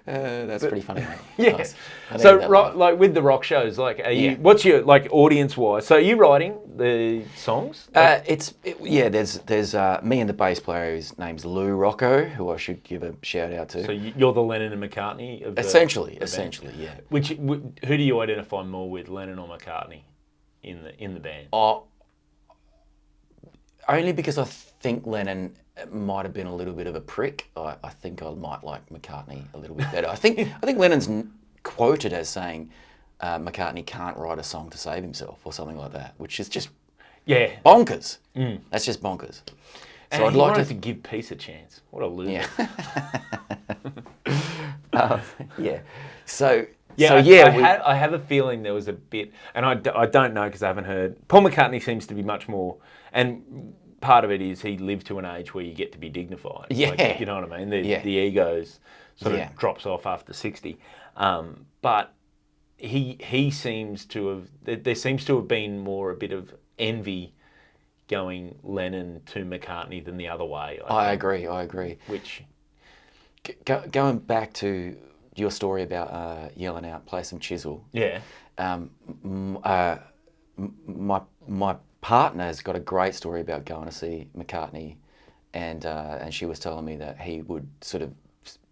That's pretty funny, mate. Yeah. Nice. I So, needed that line. like with the rock shows, like, are you? Yeah. What's your like audience-wise? So, are you writing the songs? There's me and the bass player whose name's Lou Rocco, who I should give a shout out to. So you're the Lennon and McCartney of the essentially, band. yeah. Who do you identify more with, Lennon or McCartney, in the band? Only because I think Lennon might have been a little bit of a prick. I think I might like McCartney a little bit better. I think Lennon's quoted as saying McCartney can't write a song to save himself or something like that, which is just bonkers. That's just bonkers. And So I'd he like wanted to to give peace a chance. What a loser. Yeah. Yeah. So Yeah, I have a feeling there was a bit, and I don't know because I haven't heard. Paul McCartney seems to be much more, and part of it is he lived to an age where you get to be dignified. Yeah. Like, you know what I mean? The egos sort of drops off after 60. But he seems to have, there seems to have been more a bit of envy going Lennon to McCartney than the other way. I agree. Which, Going back to your story about yelling out, play some chisel. yeah. My partner's got a great story about going to see McCartney, and she was telling me that he would sort of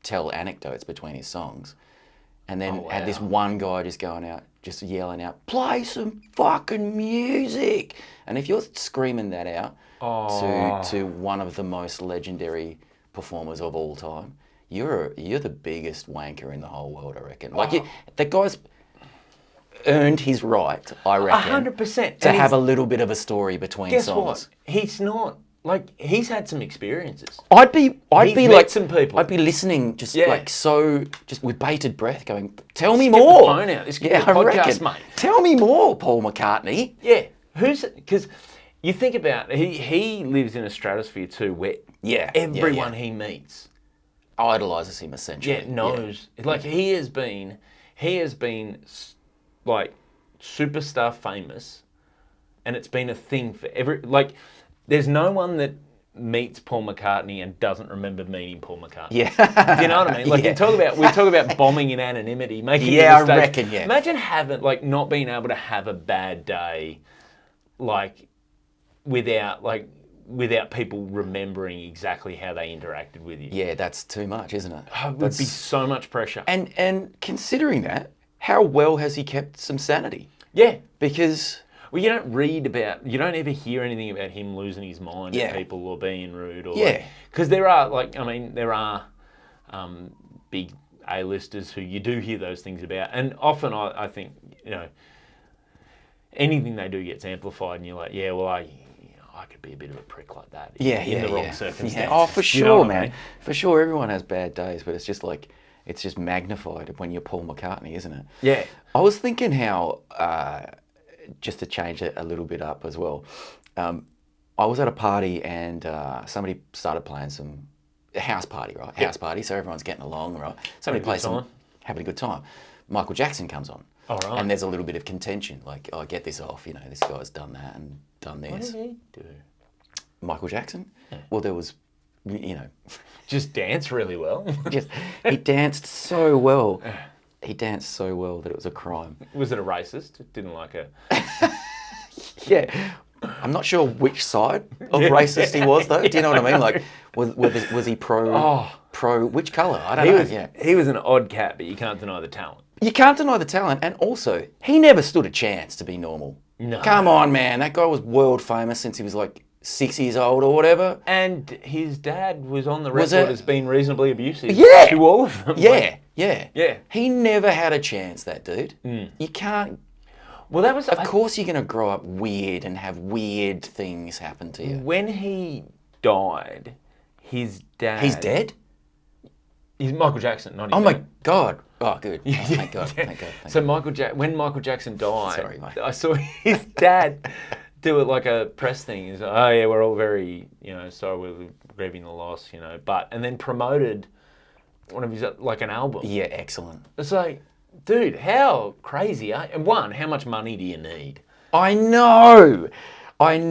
tell anecdotes between his songs, and then had this one guy just going out, just yelling out, play some fucking music. And if you're screaming that out to one of the most legendary performers of all time, you're the biggest wanker in the whole world, I reckon. The guy's earned his right, I reckon, 100%. to have a little bit of a story between Guess songs. what? He's not, like, he's had some experiences. I'd be met like some people. I'd be listening, just with bated breath, going, "Tell me Get more." the phone out. This could be a podcast, mate. Tell me more, Paul McCartney. Yeah. Because you think about, he lives in a stratosphere too where everyone he meets Idolises him essentially. knows. Like, he has been like superstar famous, and it's been a thing for there's no one that meets Paul McCartney and doesn't remember meeting Paul McCartney. Yeah. Do you know what I mean? Like, we talk about bombing in anonymity, making it I to the stage. reckon, yeah. Imagine having, like, not being able to have a bad day, like, without, like, without people remembering exactly how they interacted with you. Yeah, that's too much, isn't it? Oh, it would be so much pressure. And considering that, how well has he kept some sanity? Yeah. Because Well, you don't ever hear anything about him losing his mind at people or being rude or because there are big A-listers who you do hear those things about, and often I think anything they do gets amplified, and you're like, yeah, well, I could be a bit of a prick like that in the wrong circumstances. Yeah. Oh, for You know sure, what I man. mean? For sure, everyone has bad days, but it's just like, it's just magnified when you're Paul McCartney, isn't it? Yeah. I was thinking how, just to change it a little bit up as well, I was at a party and somebody started playing a house party, right? House party, so everyone's getting along, right? Somebody plays having a good time. Michael Jackson comes on. All right. And there's a little bit of contention, like, oh, get this off, this guy's done that and done this. What did he do? Michael Jackson? Yeah. Well, there was, Just dance really well. he danced so well. He danced so well that it was a crime. Was it a racist? Didn't like her. Yeah. I'm not sure which side of racist he was, though. Do you know what I mean? Like, was he pro, which colour? I don't know. He was an odd cat, but you can't deny the talent. You can't deny the talent, and also, he never stood a chance to be normal. No. Come on, man. That guy was world famous since he was like 6 years old or whatever. And his dad was on the record as being reasonably abusive to all of them. Yeah. He never had a chance, that dude. You can't... Well, that was... Of course you're going to grow up weird and have weird things happen to you. When he died, his dad... He's dead? He's Michael Jackson, not his Oh, dad. my God. Oh, good. Oh, thank God. Thank God. So when Michael Jackson died, Sorry, mate. I saw his dad do it like a press thing. He's like, oh, yeah, we're all very, sorry, we're grieving the loss, but... And then promoted one of his, like an album. Yeah, excellent. It's like... Dude, how crazy are you? And one, how much money do you need? I know. But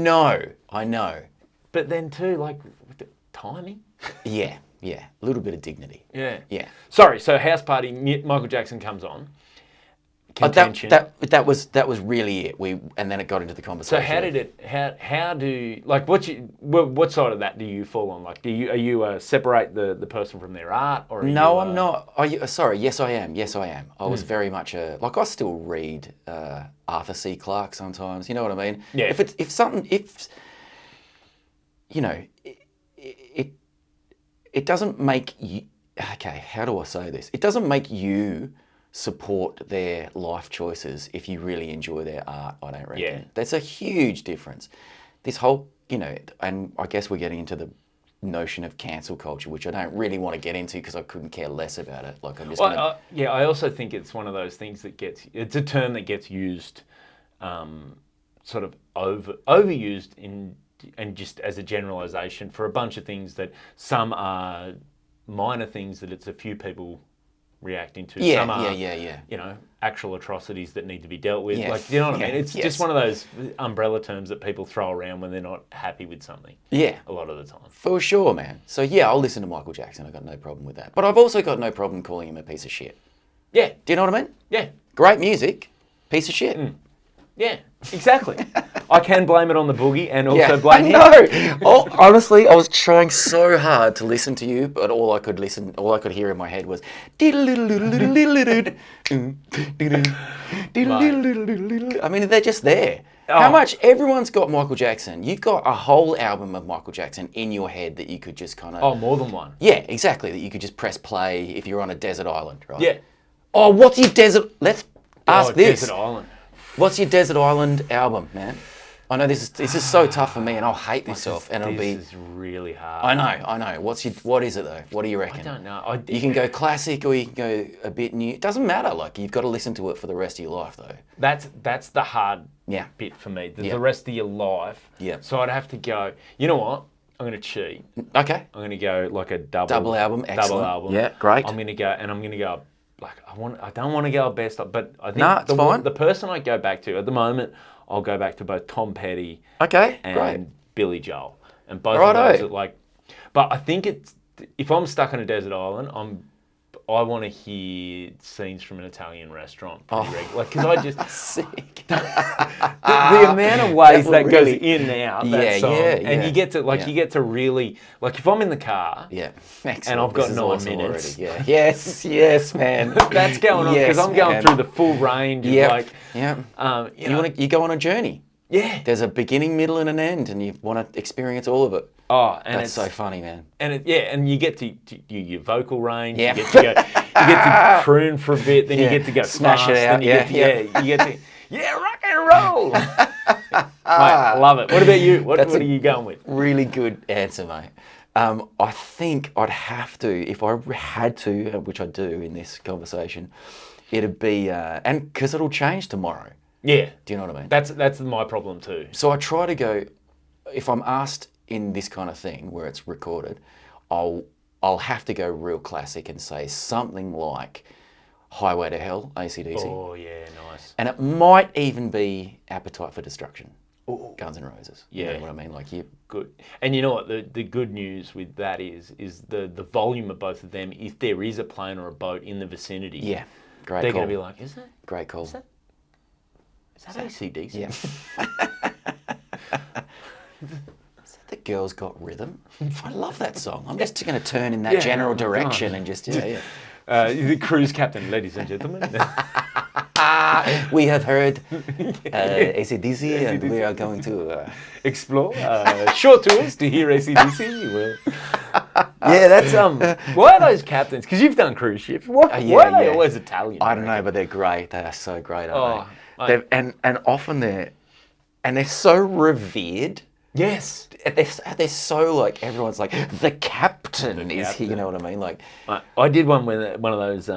then two, like, with the timing? Yeah. A little bit of dignity. Yeah. Yeah. Sorry, so house party, Michael Jackson comes on. Contention. That was really it. And then it got into the conversation. So what side of that do you fall on? Like, are you separate the person from their art, or No, I'm not. Are you, sorry, yes I am. I was very much I still read Arthur C. Clarke sometimes. You know what I mean? Yeah. It doesn't make you. Okay, how do I say this? It doesn't make you support their life choices if you really enjoy their art, I don't reckon. Yeah. That's a huge difference. This whole, and I guess we're getting into the notion of cancel culture, which I don't really want to get into because I couldn't care less about it. Like, I'm just I also think it's one of those things that it's a term that gets used sort of overused and just as a generalization for a bunch of things that some are minor things that it's a few people reacting to. Some are, actual atrocities that need to be dealt with. Yeah. Like, you know what I mean? It's just one of those umbrella terms that people throw around when they're not happy with something. Yeah. A lot of the time. For sure, man. So yeah, I'll listen to Michael Jackson. I've got no problem with that. But I've also got no problem calling him a piece of shit. Yeah. Do you know what I mean? Yeah. Great music, piece of shit. Yeah, exactly. I can blame it on the boogie and also blame him. No, honestly, I was trying so hard to listen to you, but all I could hear in my head was I mean, they're just there. How much? Everyone's got Michael Jackson. You've got a whole album of Michael Jackson in your head that you could just kind of... Oh, more than one. Yeah, exactly. That you could just press play if you're on a desert island, right? Yeah. Oh, what's your desert... Let's ask this. Desert island. What's your desert island album, man? I know this is so tough for me, and I'll hate myself, and it'll be... This is really hard. I know. What is it though? What do you reckon? I don't know. You can go classic, or you can go a bit new. It doesn't matter. Like, you've got to listen to it for the rest of your life, though. That's the hard bit for me. The rest of your life. Yeah. So I'd have to go. You know what? I'm going to cheat. Okay. I'm going to go like a double album. Excellent. Double album. Yeah, great. I'm going to go. Like, I don't want to go best, but I think it's fine. The person I go back to at the moment, I'll go back to both Tom Petty and great. Billy Joel, and both of those are like. But I think if I'm stuck on a desert island, I'm I want to hear scenes from an Italian restaurant pretty regularly. Because I just... Sick. the amount of ways that goes really- in and out, Yeah, that song. yeah, And yeah. you get to, like, Yeah. you get to really... Like, if I'm in the car... Yeah. Excellent. And I've got This is 9 awesome minutes. already. Yeah. Yes, man. That's going on, because Yes, I'm going man. through the full range of, Yep. like... Yeah. you know, You go on a journey. yeah. There's a beginning, middle, and an end, and you want to experience all of it. Oh, and That's it's so funny, man. and you get to your vocal range. Yeah. You get to go. You get to croon for a bit. Then Yeah. you get to go Smash fast. it out. Then you Yeah, get to, yeah. You get to rock and roll. Mate, I love it. What about you? What are you going with? Really good answer, mate. I think I'd have to, if I had to, which I do in this conversation, it'd be, and because it'll change tomorrow. Yeah. Do you know what I mean? That's my problem too. So I try to go, if I'm asked in this kind of thing where it's recorded, I'll have to go real classic and say something like Highway to Hell, AC/DC. Oh yeah, nice. And it might even be Appetite for Destruction, Ooh. Guns N' Roses. Yeah. You know what I mean? Like you. Good. And you know what? The good news with that is the volume of both of them. If there is a plane or a boat in the vicinity, Yeah. Great they're call. going to be like, is it? Great call. Is that AC/DC? Yeah. Is that The Girls Got Rhythm? I love that song. I'm just going to turn in that Yeah, general oh my direction God. and just, yeah. The cruise captain, ladies and gentlemen. We have heard AC/DC and we are going to... Explore short tours to hear AC/DC. You will. Yeah, that's... Why are those captains? Because you've done cruise ships. Why are they always Italian? I don't know, but they're great. They are so great, aren't Oh, they? And often they're so revered. Yes. They're so like, everyone's like, the captain is here, you know what I mean? Like, I did one with one of those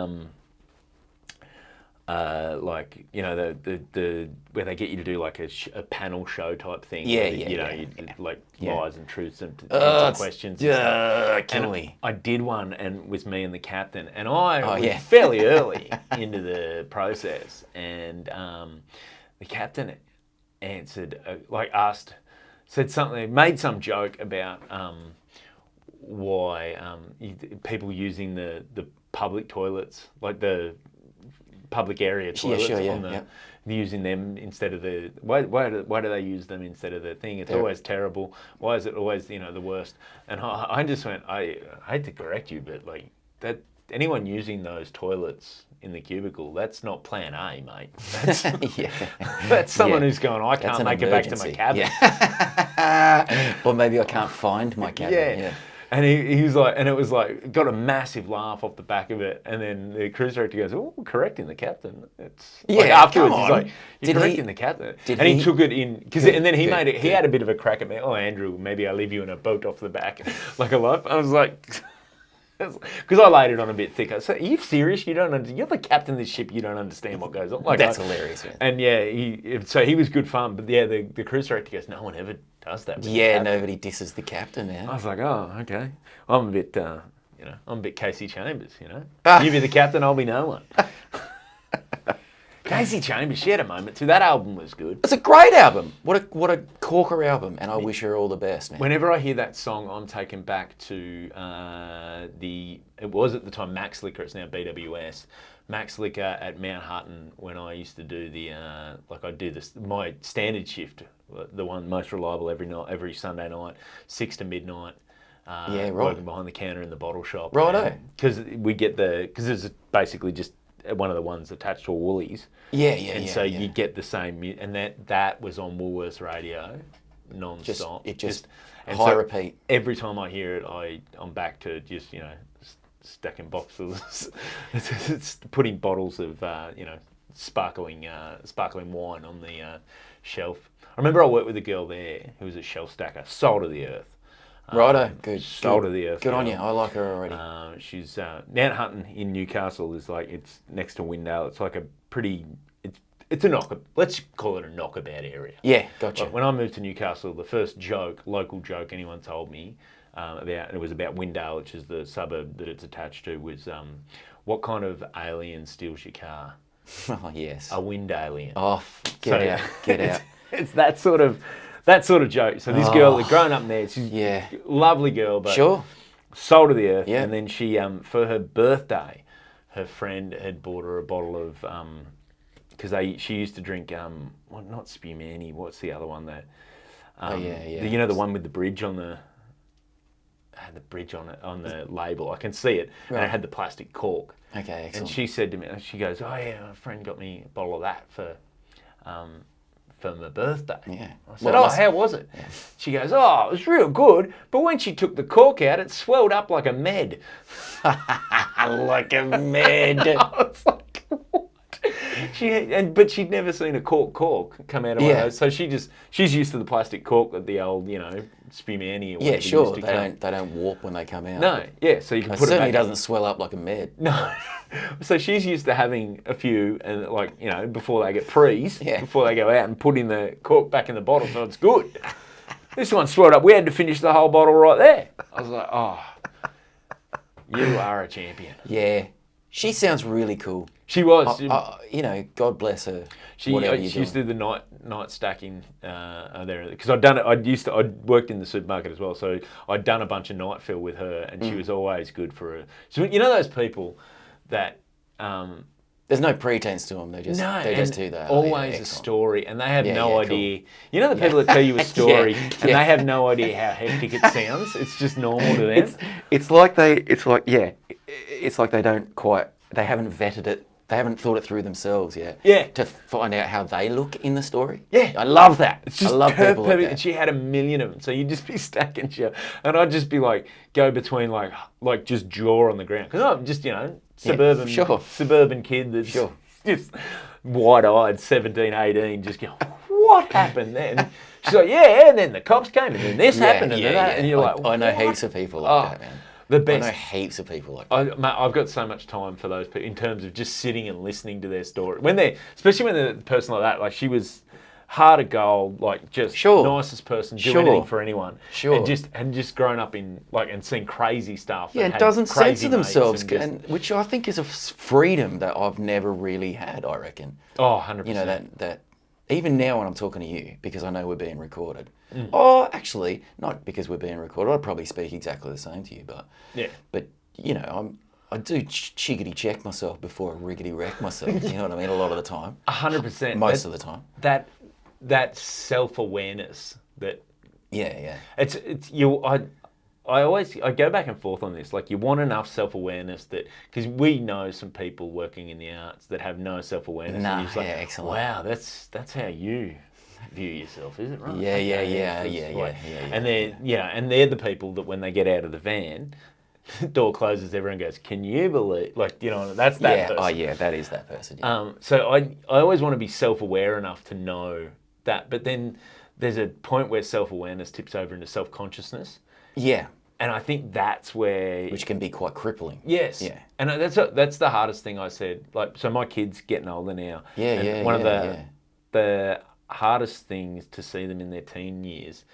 like, you know, the where they get you to do like a panel show type thing. Yeah, where, yeah, you know, yeah. like Yeah. lies and truths and to answer questions. And stuff. kill And me. I did one, and with me and the captain, and I was yeah. fairly early into the process, and the captain answered, said something, made some joke about why people using the public toilets, like the public area toilets, sure, yeah, on the, yeah. using them instead of the why do they use them instead of the thing? It's always terrible. Why is it always the worst? And I just went, I hate to correct you, but like that, anyone using those toilets in the cubicle, that's not plan A, mate. That's, Yeah. that's someone Yeah. who's going, I That's can't an make it back to my emergency. cabin. Yeah. Or maybe I can't find my cabin. Yeah. And he was like, and it was like, got a massive laugh off the back of it. And then the cruise director goes, "Oh, correcting the captain." It's like Yeah, afterwards, come he's on. like, "You're Did he- correcting the captain." did And he he- took it in because, Good, and then he good, made it. He good. had a bit of a crack at me. "Oh, Andrew, maybe I leave you in a boat off the back, like a life." I was like. Because I laid it on a bit thicker. So, are you serious? You're the captain of this ship. You don't understand what goes on. Like, That's hilarious, man. And yeah, so he was good fun. But yeah, the cruise director goes, "No one ever does that." with the Yeah, captain." nobody disses the captain, man. I was like, "Oh, okay." I'm a bit, I'm a bit Casey Chambers. You be the captain, I'll be no one. Casey Chambers, she had a moment too. That album was good. It's a great album. What a corker album, and I wish her all the best, man. Whenever I hear that song, I'm taken back to it was at the time Max Liquor, it's now BWS. Max Liquor at Mount Hutton when I used to do my standard shift, the one most reliable every Sunday night, 6 to midnight. Yeah, right. Working behind the counter in the bottle shop. Righto. Because because it's basically just one of the ones attached to a Woolies. Yeah, And so you get the same, and that was on Woolworths radio, non-stop. And high repeat. Every time I hear it, I'm back to just stacking boxes, putting bottles of sparkling wine on the shelf. I remember I worked with a girl there who was a shelf stacker, soul to the earth. Righto, good. Soul to the earth. Good on girl. you. I like her already. She's Mount Hutton in Newcastle is like, it's next to Windale. It's like a pretty, it's a let's call it a knockabout area. Yeah, gotcha. Like when I moved to Newcastle, the first local joke anyone told me it was about Windale, which is the suburb that it's attached to, was what kind of alien steals your car? Oh, yes. A wind alien. Oh, get out. It's that sort of joke. So this girl, grown up there, she's a lovely girl, but Sure. soul to the earth. Yeah. And then she, for her birthday, her friend had bought her a bottle of because she used to drink well, not Spumani. What's the other one that? You know, the one with the bridge on the. Had the bridge on it on the label. I can see it, and it had the plastic cork. Okay, excellent. And she said to me, she goes, "Oh yeah, a friend got me a bottle of that for my birthday." Yeah. I said, how was it? Yeah. She goes, "Oh, it was real good, but when she took the cork out, it swelled up like a med." Like a med. I was like, what? But she'd never seen a cork come out of one of those. So she's used to the plastic cork that the old, Spumani or whatever. Yeah, sure. Used to they don't warp when they come out. No, yeah. So you can put it back. It certainly doesn't swell up like a med. No. So she's used to having a few, and before they get prees, before they go out and putting the cork back in the bottle, so it's good. This one swelled up. We had to finish the whole bottle right there. I was like, oh, you are a champion. Yeah. She sounds really cool. She was. God bless her. She used to do the night stacking there because I'd worked in the supermarket as well, so I'd done a bunch of night fill with her, and she was always good for her. So you know those people that there's no pretense to them. They just do that. Always a story, and they have no idea. Cool. You know the people that tell you a story and they have no idea how hectic it sounds. It's just normal to them. It's like they don't quite. They haven't vetted it. They haven't thought it through themselves yet. Yeah. To find out how they look in the story. Yeah. I love that. It's just I love people like that. And she had a million of them. So you'd just be stacking shit. And I'd just be go between like just jaw on the ground. Because I'm just, suburban kid that's just wide-eyed, 17, 18, just going, what happened then? She's like, yeah, and then the cops came, and then this happened, and then that. And you're like, I know heaps of people like that, man. The best. I know heaps of people like that. I've got so much time for those people in terms of just sitting and listening to their story. Especially when they're a person like that, she was heart of gold, nicest person, do anything for anyone. Sure. And just grown up in and seen crazy stuff. Yeah, and doesn't censor themselves, which I think is a freedom that I've never really had, I reckon. Oh, 100%. You know, that even now when I'm talking to you, because I know we're being recorded. Oh, actually, not because we're being recorded. I'd probably speak exactly the same to you, but I do chickity check myself before I riggedy wreck myself. You know what I mean? A lot of the time. 100%. Most of the time. That self-awareness that. Yeah. It's you. I go back and forth on this. You want enough self-awareness because we know some people working in the arts that have no self-awareness. Excellent. Wow, that's how you view yourself, is it right? Yeah. And they're the people that when they get out of the van, the door closes, everyone goes, "Can you believe?" That's that person. Oh yeah, that is that person. Yeah. So I always want to be self-aware enough to know that, but then there's a point where self-awareness tips over into self-consciousness. Yeah. And I think that's where... Which can be quite crippling. Yes. Yeah. And that's the hardest thing I said. So my kid's getting older now. Yeah. One of the hardest things to see them in their teen years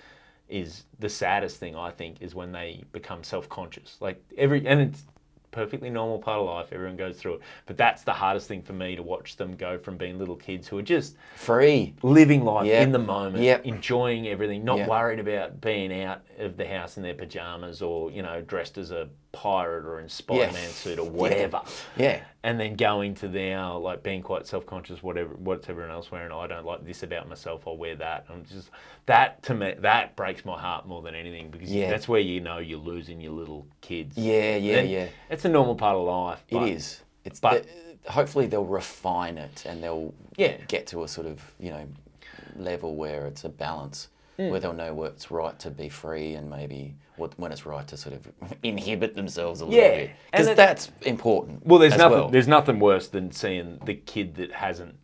is the saddest thing, I think, is when they become self-conscious. And it's perfectly normal part of life. Everyone goes through it. But that's the hardest thing for me, to watch them go from being little kids who are just... free. Living life in the moment, enjoying everything, not worried about being out of the house in their pajamas or, dressed as a pirate or in Spider-Man suit or whatever. Yeah. And then going to now, being quite self-conscious, what's everyone else wearing? I don't like this about myself, I'll wear that. That to me, that breaks my heart more than anything, because that's where you're losing your little kids. Yeah. It's a normal part of life. It is. Hopefully they'll refine it and they'll get to a sort of, level where it's a balance, where they'll know what's right to be free and maybe when it's right to sort of inhibit themselves a little bit. Because that's important. Well, there's nothing worse than seeing the kid that hasn't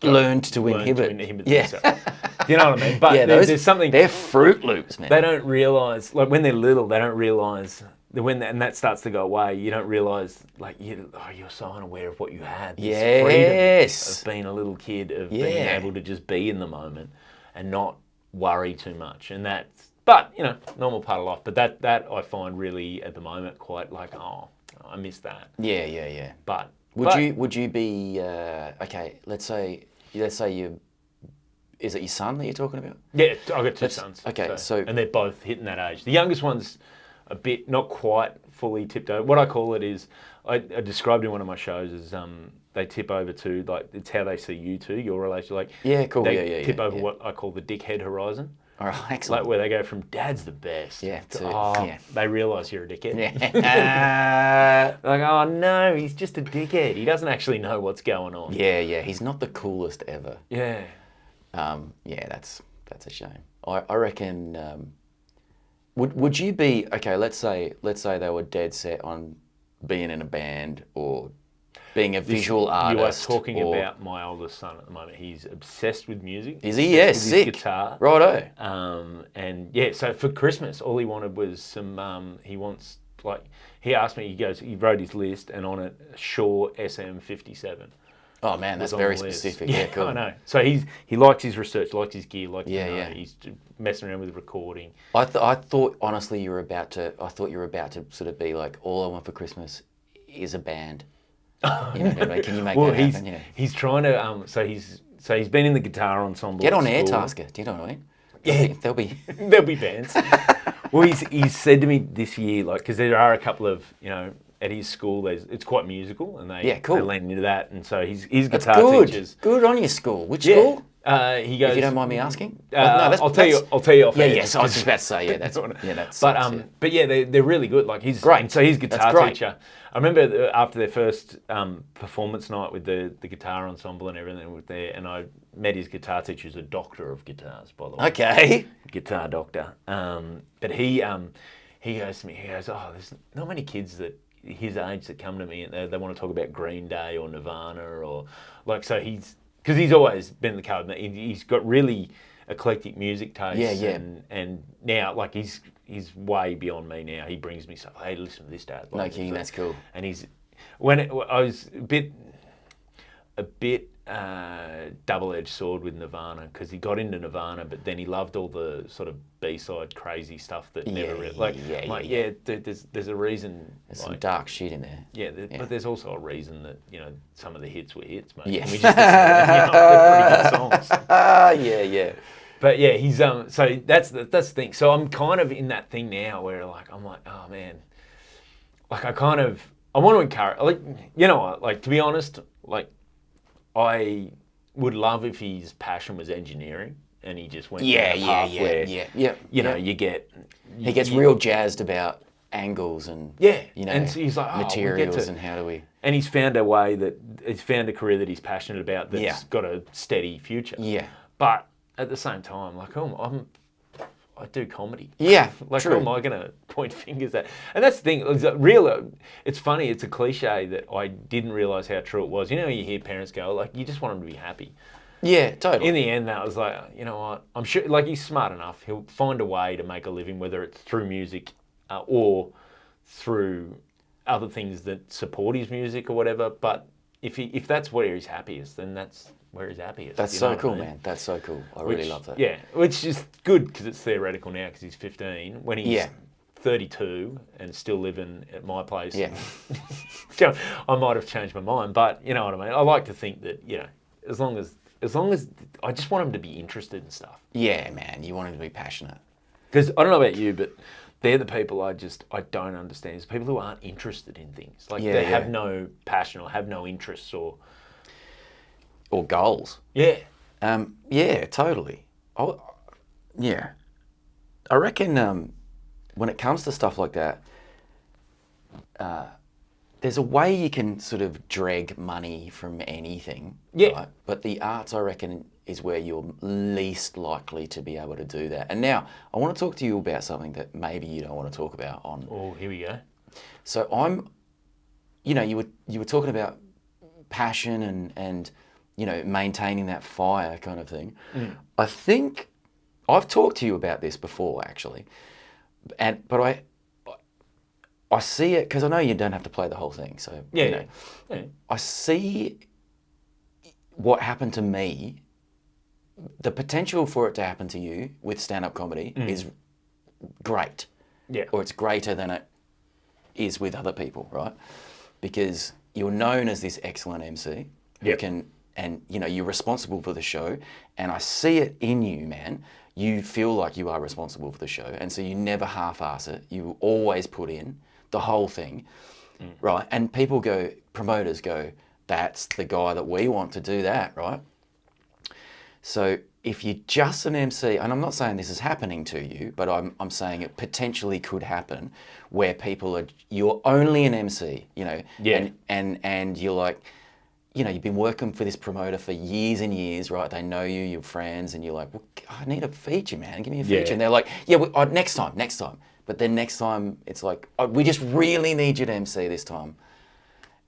learned to inhibit themselves. You know what I mean? But there's something... They're Fruit Loops, man. They don't realise, when they're little, they don't realise... And that starts to go away, you don't realise, you're so unaware of what you had. This freedom of being a little kid, of being able to just be in the moment and not worry too much. And but, normal part of life. But that I find really, at the moment, quite I miss that. Yeah. But would you be, okay, let's say you... Is it your son that you're talking about? Yeah, I've got two sons. Okay, so... And they're both hitting that age. The youngest one's a bit, not quite fully tipped over. What I call it is, I described in one of my shows as they tip over to, like, it's how they see you two, your relation. Like, Yeah, cool. They Yeah, tip over yeah. what I call the dickhead horizon. All right, excellent. Like, where they go from dad's the best. Yeah, To, to, yeah. they realise you're a dickhead. Yeah. Like, oh no, he's just a dickhead. He doesn't actually know what's going on. Yeah. He's not the coolest ever. Yeah. Yeah, that's a shame. I reckon. Would you be okay? Let's say they were dead set on being in a band or being a visual artist. You are talking or, about my oldest son at the moment. He's obsessed with music. Is he? Yeah, with sick. His guitar. Righto. And yeah, so for Christmas, all he wanted was some. He wants, like, he asked me. He wrote his list, and on it, Shaw SM57. Oh man, that's very specific. Yeah, cool. I know. So he likes his research, likes his gear, likes Yeah. He's messing around with recording. I thought honestly you were about to. I thought you were about to sort of be like, all I want for Christmas is a band. You know, can you make that happen? Yeah. He's trying to. So he's been in the guitar ensemble. Get on at school. Airtasker. Do you know what I mean? Yeah, There'll be. there'll be bands. Well, he's said to me this year, like, because there are a couple of, you know, at his school, it's quite musical, and they lean into that, and so his guitar teachers. Good on your school. Which school? He goes. If you don't mind me asking. I'll tell you off. Yeah, air. yes, I was just about to say, that's. But yeah, they're really good. Like, he's great. And so his guitar teacher. I remember after their first performance night with the guitar ensemble and everything was there, and I met his guitar teacher, who's a doctor of guitars, by the way. Okay. Guitar doctor. But he goes to me. He goes, oh, there's not many kids that his age that come to me and they want to talk about Green Day or Nirvana or, like, so because he's always been the card. He's got really eclectic music tastes. Yeah. And now, like, he's way beyond me now. He brings me stuff. Hey, listen to this, Dad. No kidding, that's cool. And I was a bit double-edged sword with Nirvana, because he got into Nirvana, but then he loved all the sort of B-side crazy stuff that never really, there's a reason. There's some dark shit in there. Yeah, but there's also a reason that, you know, some of the hits were hits, mate. Yeah. And we just listen to them, they're pretty good songs. Yeah. But yeah, he's so that's the thing. So I'm kind of in that thing now where, like, I'm like, oh man, like, I want to encourage, like, you know what, like, to be honest, like, I would love if his passion was engineering and he just went down a path where, you know, he gets real jazzed about angles and you know, and so he's like, materials and how do we. And he's found a career that he's passionate about that's got a steady future. Yeah. But at the same time, like, I do comedy. Yeah, like, true. who am I going to point fingers at? And that's the thing. It's funny. It's a cliche that I didn't realise how true it was. You know, you hear parents go, like, you just want them to be happy. Yeah, totally. In the end, that was like, you know what? I'm sure, like, he's smart enough. He'll find a way to make a living, whether it's through music or through other things that support his music or whatever. But if that's where he's happiest, then that's where he's happiest. That's so cool, man. That's so cool. I really love that. Yeah, which is good because it's theoretical now because he's 15. When he's 32 and still living at my place, I might have changed my mind. But you know what I mean? I like to think that, you know, as long as I just want him to be interested in stuff. Yeah, man. You want him to be passionate. Because I don't know about you, but they're the people I don't understand. It's people who aren't interested in things. Like, they have no passion or have no interests or goals. Yeah. Yeah, totally. I reckon when it comes to stuff like that, there's a way you can sort of drag money from anything. Yeah. Right? But the arts, I reckon, is where you're least likely to be able to do that. And now, I want to talk to you about something that maybe you don't want to talk about on. Oh, here we go. So you were talking about passion and you know, maintaining that fire kind of thing. I think I've talked to you about this before, actually, but I see it because I know you don't have to play the whole thing. So I see what happened to me. The potential for it to happen to you with stand-up comedy is great. Yeah. Or it's greater than it is with other people, right? Because you're known as this excellent MC who can. And, you know, you're responsible for the show. And I see it in you, man. You feel like you are responsible for the show. And so you never half-ass it. You always put in the whole thing. right? And promoters go, that's the guy that we want to do that, right? So if you're just an MC, and I'm not saying this is happening to you, but I'm saying it potentially could happen, where you're only an MC, and you're like, you've been working for this promoter for years and years, right? They know you, you're friends, and you're like, well, I need a feature, man. Give me a feature. And they're like, yeah, next time. But then next time, it's like, we just really need you to MC this time.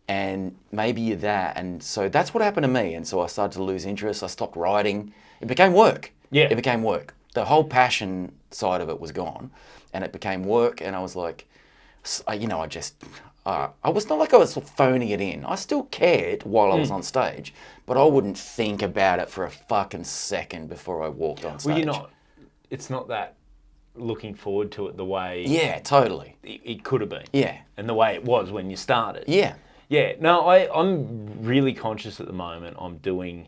And maybe you're that. And so that's what happened to me. And so I started to lose interest. I stopped writing. It became work. Yeah. It became work. The whole passion side of it was gone. And it became work. And I was like, I was not like I was phoning it in. I still cared while I was on stage, but I wouldn't think about it for a fucking second before I walked on stage. Well, it's not that looking forward to it the way Yeah, totally. it could have been. Yeah. And the way it was when you started. Yeah. Yeah, no, I'm really conscious at the moment. I'm doing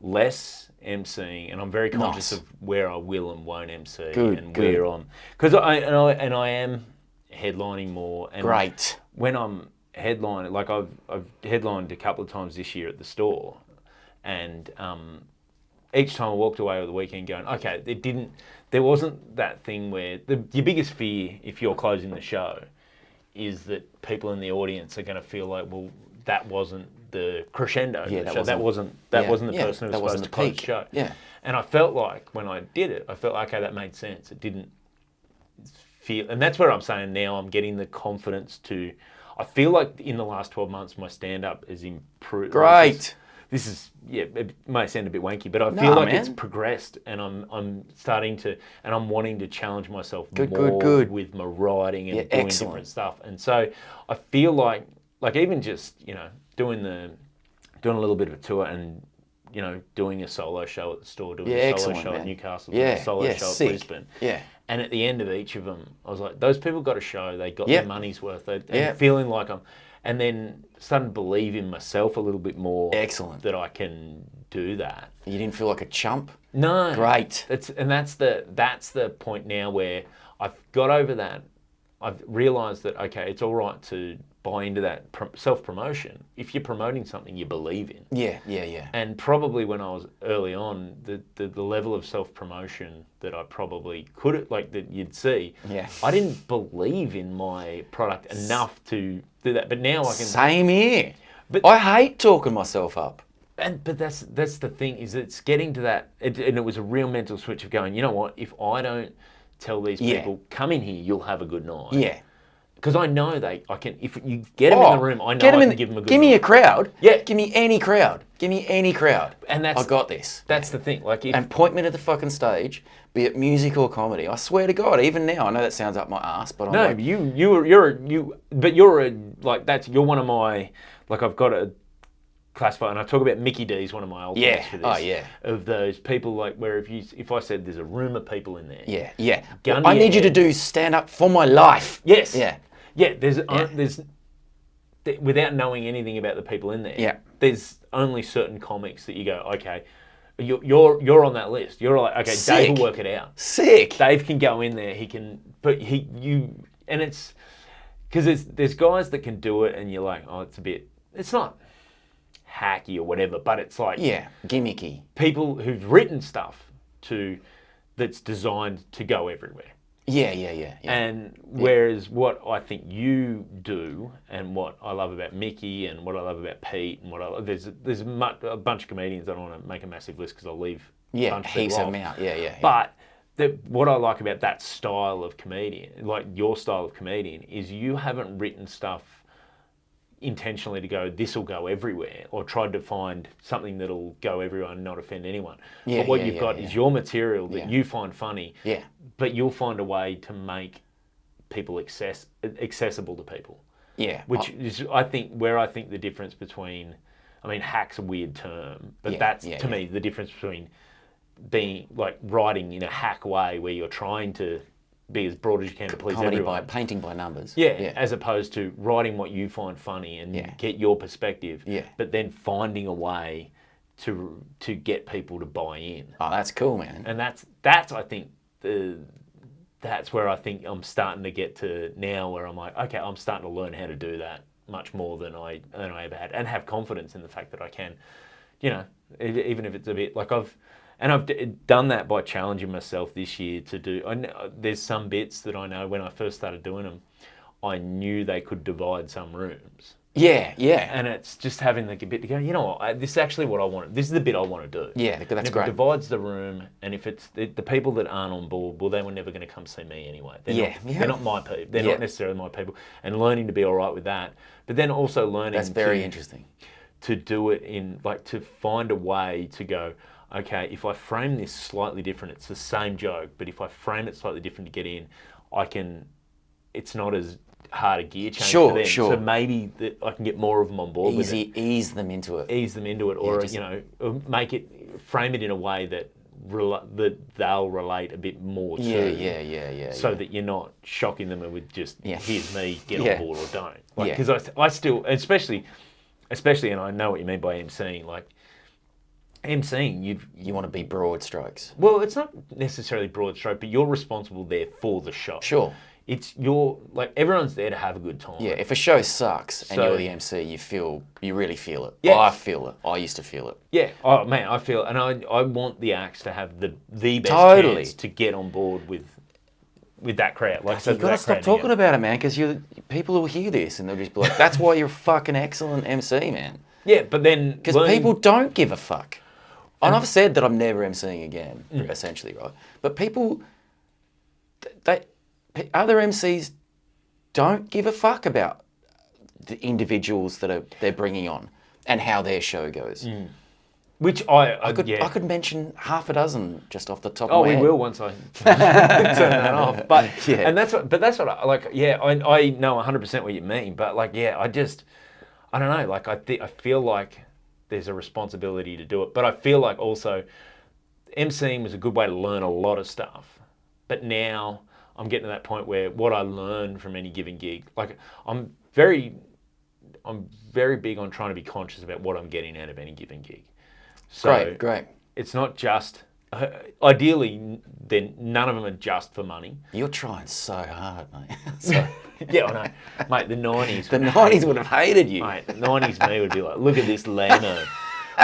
less MCing, and I'm very conscious of where I will and won't MC, where I'm, because I am headlining more. And Great. when I'm headlining, like I've headlined a couple of times this year at the store, and each time I walked away over the weekend going, okay, there wasn't that thing where your biggest fear if you're closing the show is that people in the audience are going to feel like, well, that wasn't the crescendo of the show. That wasn't the person who was supposed to close the show. Yeah. And I felt like when I did it, I felt like, okay, that made sense. It didn't feel, and that's where I'm saying now I'm getting the confidence to, I feel like in the last 12 months my stand-up has improved. Great. This is it may sound a bit wanky, but I feel like it's progressed, and I'm starting to, and I'm wanting to challenge myself more with my writing and doing different stuff. And so I feel like even just doing a little bit of a tour, and doing a solo show at the store, doing a solo show at Newcastle, doing a solo show at Brisbane. Yeah. And at the end of each of them, I was like, those people got a show, they got their money's worth, and feeling like and then starting to believe in myself a little bit more. Excellent. That I can do that. You didn't feel like a chump? No. Great. That's the point now where I've got over that. I've realised that, okay, it's all right to buy into that self-promotion. If you're promoting something you believe in. Yeah. And probably when I was early on, the level of self-promotion that I probably could, that you'd see, I didn't believe in my product enough to do that. But now I can... Same here. But I hate talking myself up. But that's the thing, is it's getting to that, and it was a real mental switch of going, you know what, if I don't tell these people, come in here, you'll have a good night. Yeah. Because I know I can, if you get them in the room, I know I can give them a good night. Give me a crowd. Yeah. Give me any crowd. And I got this. That's the thing. And point me to the fucking stage, be it music or comedy. I swear to God, even now, I know that sounds up my ass, but I'm you're one of my, I've got a classify, and I talk about Mickey D's one of my ultimates for this. Of those people, where if I said there's a room of people in there. I need you to do stand up for my life. Yes. Yeah. There's without knowing anything about the people in there. Yeah. There's only certain comics that you go, okay, you're on that list. You're like, okay, Sick. Dave will work it out. Sick. Dave can go in there. He can, and it's because there's guys that can do it, and you're like, oh, it's not hacky or whatever, but it's gimmicky. People who've written stuff that's designed to go everywhere. Yeah. And whereas what I think you do, and what I love about Mickey, and what I love about Pete, and there's a bunch of comedians. I don't want to make a massive list because I'll leave a bunch of heaps people of them out. Yeah. But what I like about that style of comedian, like your style of comedian, is you haven't written stuff intentionally to go, this will go everywhere, or tried to find something that'll go everywhere and not offend anyone. But what you've got is your material that you find funny, but you'll find a way to make people accessible to people. Yeah. Which is, I think the difference between, hack's a weird term, but that's to me the difference between being writing in a hack way where you're trying to be as broad as you can to please everyone. Painting by numbers. Yeah, as opposed to writing what you find funny and get your perspective, but then finding a way to get people to buy in. Oh, that's cool, man. And that's I think that's where I think I'm starting to get to now, where I'm like, okay, I'm starting to learn how to do that much more than I ever had, and have confidence in the fact that I can, even if it's a bit like I've done that by challenging myself this year to do. There's some bits that I know when I first started doing them, I knew they could divide some rooms. Yeah, yeah. And it's just having the bit to go, you know what, this is actually what I want. This is the bit I want to do. Yeah, that's and if great. it divides the room, and if it's the people that aren't on board, well, they were never going to come see me anyway. They're not my people. They're not necessarily my people. And learning to be all right with that. But then also learning That's very interesting. To do it in, like, to find a way to go, okay, if I frame this slightly different, it's the same joke, but if I frame it slightly different to get in, it's not as hard a gear change for them. Sure. So maybe I can get more of them on board with it. Ease them into it. Or frame it in a way that they'll relate a bit more to. Yeah. So that you're not shocking them with just, here's me, get on board or don't. Because I still, especially, and I know what you mean by emceeing, like, emceeing, you want to be broad strokes. Well, it's not necessarily broad stroke, but you're responsible there for the show. Sure. It's everyone's there to have a good time. Yeah, if a show sucks and you're the MC, you really feel it. Yeah. I feel it. I used to feel it. Yeah. Oh man, I feel, and I want the acts to have the best chance to get on board with that crowd. Like, you've got to stop talking about it, man, because people will hear this and they'll just be like, "That's why you're a fucking excellent MC, man." Yeah, but then because people don't give a fuck. And I've said that I'm never MCing again, essentially, right? But people, other MCs don't give a fuck about the individuals that they're bringing on and how their show goes. Which I could mention half a dozen just off the top of my head. Oh, we will once I turn that off. But that's what I like. Yeah, I know 100% what you mean. But like, yeah, I don't know. Like, I feel like there's a responsibility to do it. But I feel like also MCing was a good way to learn a lot of stuff. But now I'm getting to that point where what I learn from any given gig, like I'm very big on trying to be conscious about what I'm getting out of any given gig. So Great. It's not just, ideally, then none of them are just for money. You're trying so hard, mate. Yeah, I know. Mate, the 90s. The 90s would have hated you. Mate, the 90s me would be like, look at this lame-o.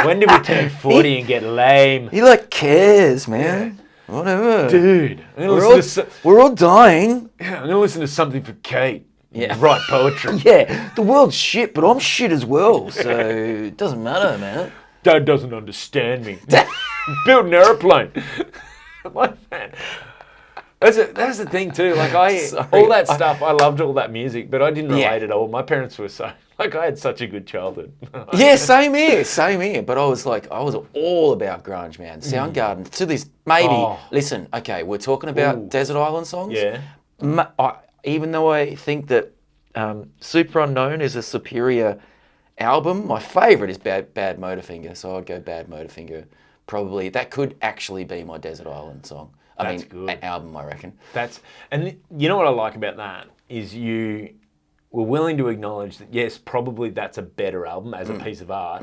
When did we turn 40 and get lame? He cares, man. Yeah. Whatever. Dude. We're all dying. Yeah, I'm going to listen to something for Kate. Yeah. Write poetry. Yeah. The world's shit, but I'm shit as well. So it doesn't matter, man. Dad doesn't understand me. Build an aeroplane. Like, man. That's the thing too. Like all that stuff, I loved all that music, but I didn't relate at all. My parents were I had such a good childhood. Yeah, same here. But I was all about grunge, man. Soundgarden to this. Listen, okay, we're talking about Desert Island songs. Yeah. Even though I think that Super Unknown is a superior album, my favourite is Bad Motorfinger. So I'd go Bad Motorfinger. Probably that could actually be my Desert Island song. That's good. An album, I reckon. And you know what I like about that is you were willing to acknowledge that yes, probably that's a better album as a piece of art.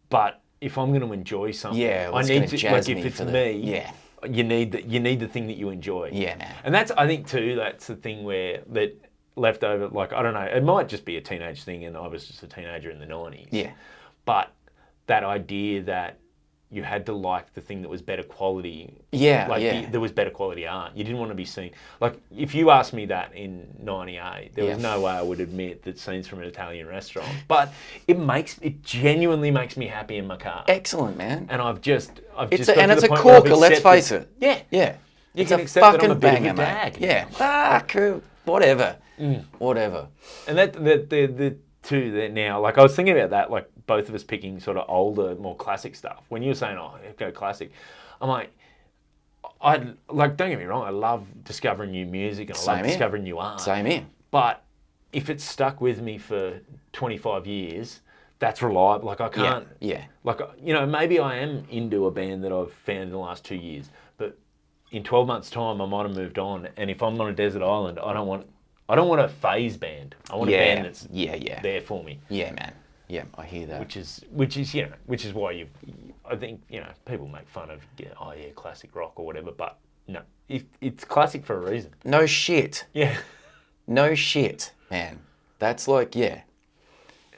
But if I'm going to enjoy something, I need to if it's me. You need the thing that you enjoy. Yeah, man. And I think too, that's the thing that left over. Like, I don't know, it might just be a teenage thing, and I was just a teenager in the 90s. Yeah. But that idea that you had to like the thing that was better quality. There was better quality art. You didn't want to be seen. Like, if you asked me that in 98, there was no way I would admit that scenes from an Italian restaurant. But it genuinely makes me happy in my car. Excellent, man. And it's a corker, let's face it. Yeah. You can a accept fucking that I'm a bit banger, of a dag. Yeah. Cool. Whatever. Whatever. And the two that now, like I was thinking about that, like both of us picking sort of older, more classic stuff. When you were saying, go classic, I'm like, don't get me wrong, I love discovering new music and I love discovering new art. Same here. But if it's stuck with me for 25 years, that's reliable. Like I can't, like, maybe I am into a band that I've found in the last 2 years, but in 12 months' time, I might have moved on. And if I'm on a desert island, I don't want a phase band. I want a band that's there for me. Yeah, man. Yeah, I hear that. Which is why I think people make fun of classic rock or whatever, but No. It's classic for a reason. No shit. Yeah. No shit, man. That's like, yeah.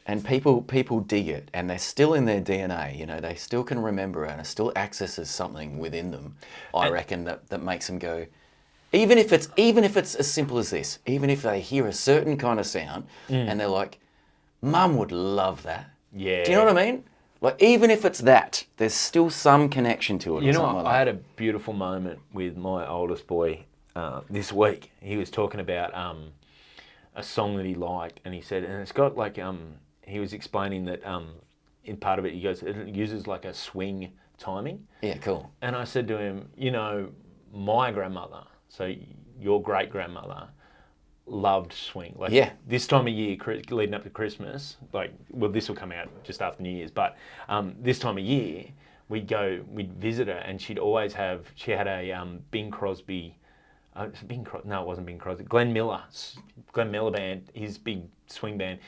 And people dig it, and they're still in their DNA. You know, they still can remember it, and it still accesses something within them. I reckon that makes them go. Even if it's as simple as this, even if they hear a certain kind of sound, and they're like, "Mum would love that." Yeah. Do you know what I mean? Like, even if it's that, there's still some connection to it. You or know something what? like I that. had a beautiful moment with my oldest boy this week. He was talking about a song that he liked, and he said, and it's got like he was explaining that in part of it, he goes, it uses like a swing timing. Yeah, cool. And I said to him, you know, my grandmother, so your great grandmother, loved swing. Like Yeah. this time of year, leading up to Christmas, like, well, this will come out just after New Year's, but this time of year, we'd visit her, and she had a Bing Crosby. No, it wasn't Bing Crosby. Glenn Miller band, his big swing band,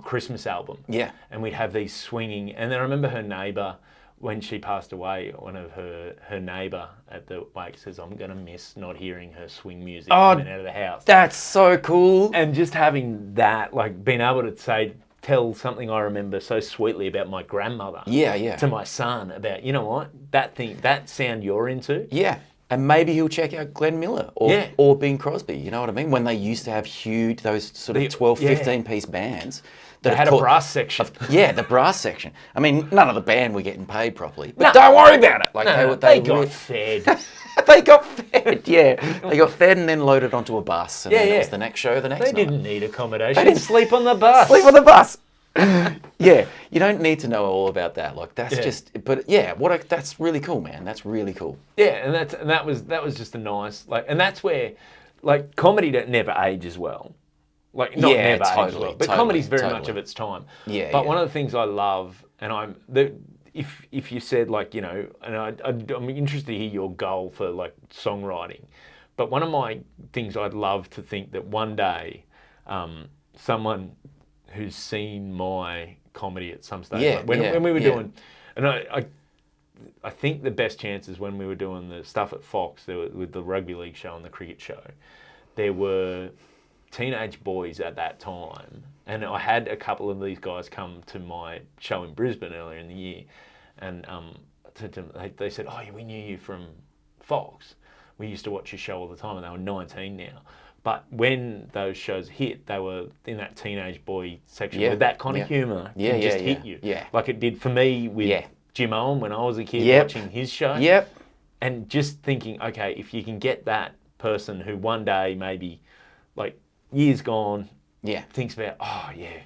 Christmas album. Yeah. And we'd have these swinging. And then I remember her neighbour, when she passed away, one of her neighbour at the wake says, "I'm going to miss not hearing her swing music coming out of the house." That's so cool. And just having that, like being able to tell something I remember so sweetly about my grandmother. Yeah, yeah. To my son about, you know what, that sound you're into. Yeah. And maybe he'll check out Glenn Miller or Bing Crosby, you know what I mean? When they used to have huge, those sort of 12, 15-piece bands. They had a brass section. Yeah, the brass section. I mean, none of the band were getting paid properly. But don't worry about it. Like they got fed. They got fed, yeah. They got fed and then loaded onto a bus. And then it was the next show the next night. They didn't need accommodation. They didn't sleep on the bus. Sleep on the bus. Yeah, you don't need to know all about that. Like that's that's really cool, man. That's really cool. Yeah, and that was just a nice and that's where like comedy that never ages well. Like not never ages well, but comedy's very much of its time. Yeah. But one of the things I love, and if you said like, you know, and I'm interested to hear your goal for like songwriting, but one of my things I'd love to think that one day someone who's seen my comedy at some stage. When we were doing, and I think the best chances when we were doing the stuff at Fox, with the rugby league show and the cricket show, there were teenage boys at that time, and I had a couple of these guys come to my show in Brisbane earlier in the year, and they said, "Oh, we knew you from Fox. We used to watch your show all the time," and they were 19 now. But when those shows hit, they were in that teenage boy section with that kind of humour. Hit you. Yeah. Like it did for me with Jim Owen when I was a kid watching his show. Yep. And just thinking, okay, if you can get that person who one day maybe, like years gone, thinks about, oh yeah,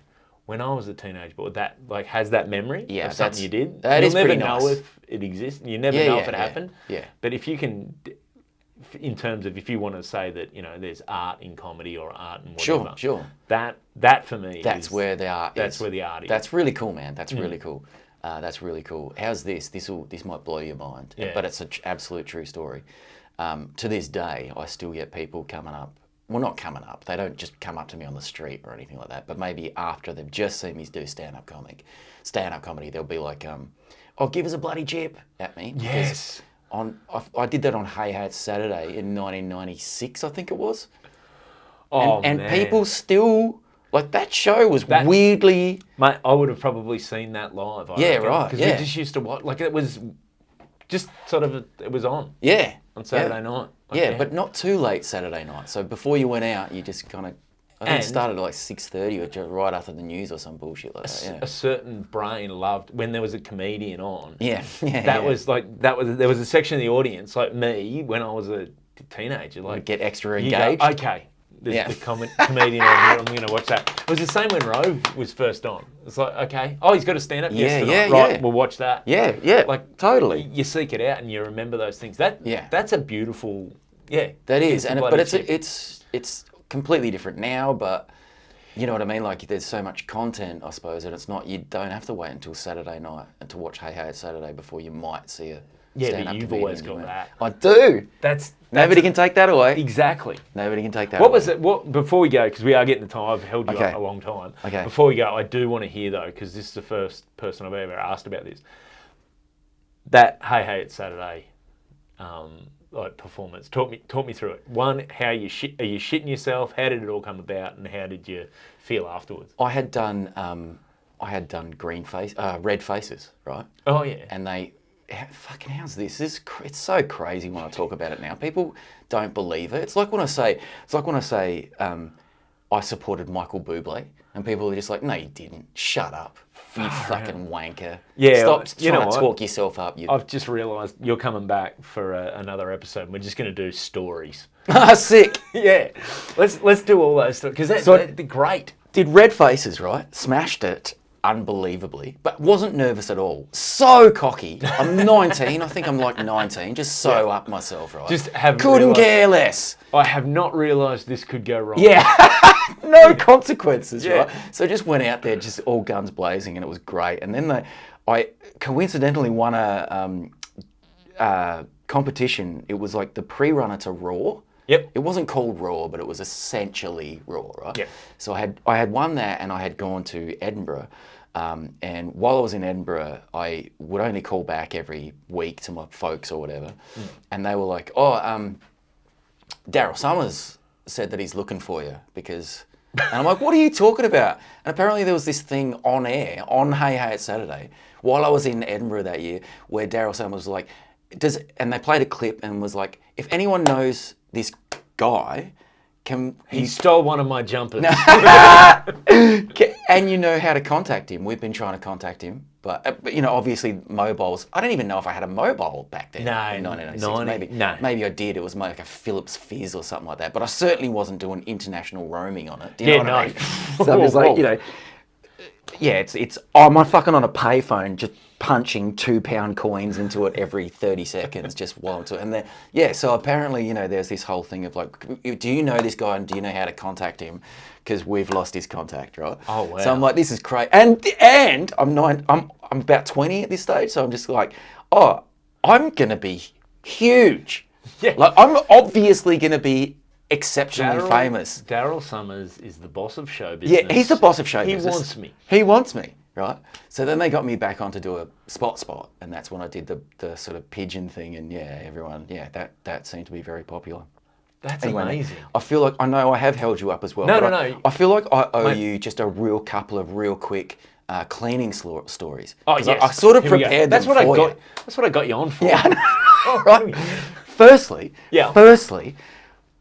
when I was a teenage boy, that like has that memory of something you did. You'll never know if it exists. You never know if it happened. Yeah. But if you can, in terms of if you want to say that, you know, there's art in comedy or art in whatever. Sure. That for me that's where the art is. That's where the art is. That's really cool, man. That's really cool. That's really cool. How's this? This might blow your mind, but it's an absolute true story. To this day, I still get people coming up. Well, not coming up. They don't just come up to me on the street or anything like that. But maybe after they've just seen me do stand-up comedy, they'll be like, "Oh, give us a bloody chip" at me. Yes. I did that on Hey Hey It's Saturday in 1996, I think it was. Oh, and man. people still, like, that show was weirdly... Mate, I would have probably seen that live. I reckon, right, because we just used to watch, like, it was just sort of, it was on. Yeah. On Saturday night. Like, but not too late Saturday night. So before you went out, you just kind of... I think it started at like 6:30 or just right after the news or some bullshit like that. Yeah. A certain brain loved when there was a comedian on. That was there was a section of the audience like me when I was a teenager. Like get extra engaged. Go, okay, there's the comedian on here. I'm going to watch that. It was the same when Rove was first on. It's like, okay, he's got a stand up tonight. Right, we'll watch that. Yeah. Like totally. You seek it out and you remember those things. That's a beautiful. Yeah. That is, but it's completely different now, but you know what I mean? Like there's so much content, I suppose, and it's not, you don't have to wait until Saturday night and to watch Hey Hey It's Saturday before you might see a stand-up but you've comedian always got that. I do. That's Nobody can take that away. Exactly. Nobody can take that away. Before we go, because we are getting the time, I've held you up a long time. Okay. Before we go, I do want to hear though, because this is the first person I've ever asked about this. That Hey Hey It's Saturday like performance? Talk me through it. One, how are you shitting yourself? How did it all come about, and how did you feel afterwards? I had done red faces, right? Oh yeah. And fucking how's this? It's so crazy when I talk about it now. People don't believe it. It's like when I say I supported Michael Bublé, and people are just like, no, you didn't. Shut up, you fucking wanker. Yeah, stop you trying know to what? talk yourself up. I've just realised you're coming back for another episode. We're just going to do stories. Sick. Yeah, let's do all those because they're great. Did red faces, right? Smashed it unbelievably, but wasn't nervous at all. So cocky. I'm 19. I think I'm like 19. Just so up myself, right? Just haven't couldn't realised- care less. I have not realised this could go wrong. Yeah. No consequences, Yeah. right? So just went out there, just all guns blazing, and it was great. And then I coincidentally won a competition. It was like the pre-runner to Raw. Yep. It wasn't called Raw, but it was essentially Raw, right? Yep. So I had won that, and I had gone to Edinburgh. And while I was in Edinburgh, I would only call back every week to my folks or whatever, and they were like, "Oh, Daryl Summers said that he's looking for you because," and I'm like, "What are you talking about?" And apparently there was this thing on air on Hey Hey It's Saturday while I was in Edinburgh that year, where Daryl Summers was like, and they played a clip and was like, "If anyone knows this guy, He stole one of my jumpers. and you know how to contact him." We've been trying to contact him, but obviously mobiles. I don't even know if I had a mobile back then. No, in 1996. Maybe I did. It was like a Philips Fizz or something like that. But I certainly wasn't doing international roaming on it. Do you know what I mean? So it was like, I'm fucking on a payphone just punching £2 coins into it every 30 seconds just while I'm talking. And so apparently, there's this whole thing of like, do you know this guy and do you know how to contact him? Because we've lost his contact, right? Oh, wow. So I'm like, this is crazy. And I'm about 20 at this stage, so I'm just like, oh, I'm gonna be huge. Yeah. Like I'm obviously gonna be exceptionally famous. Daryl Summers is the boss of show business. Yeah, he's the boss of show business. He wants me. He wants me, right? So then they got me back on to do a spot, and that's when I did the sort of pigeon thing, and everyone, that seemed to be very popular. That's Anyway, amazing. I feel like I know I have held you up as well. No. I feel like I owe you just a couple of real quick cleaning stories. Oh yes. I sort of Here we go. prepared That's them what for I got. you. That's what I got you on for. Yeah, all right. Firstly,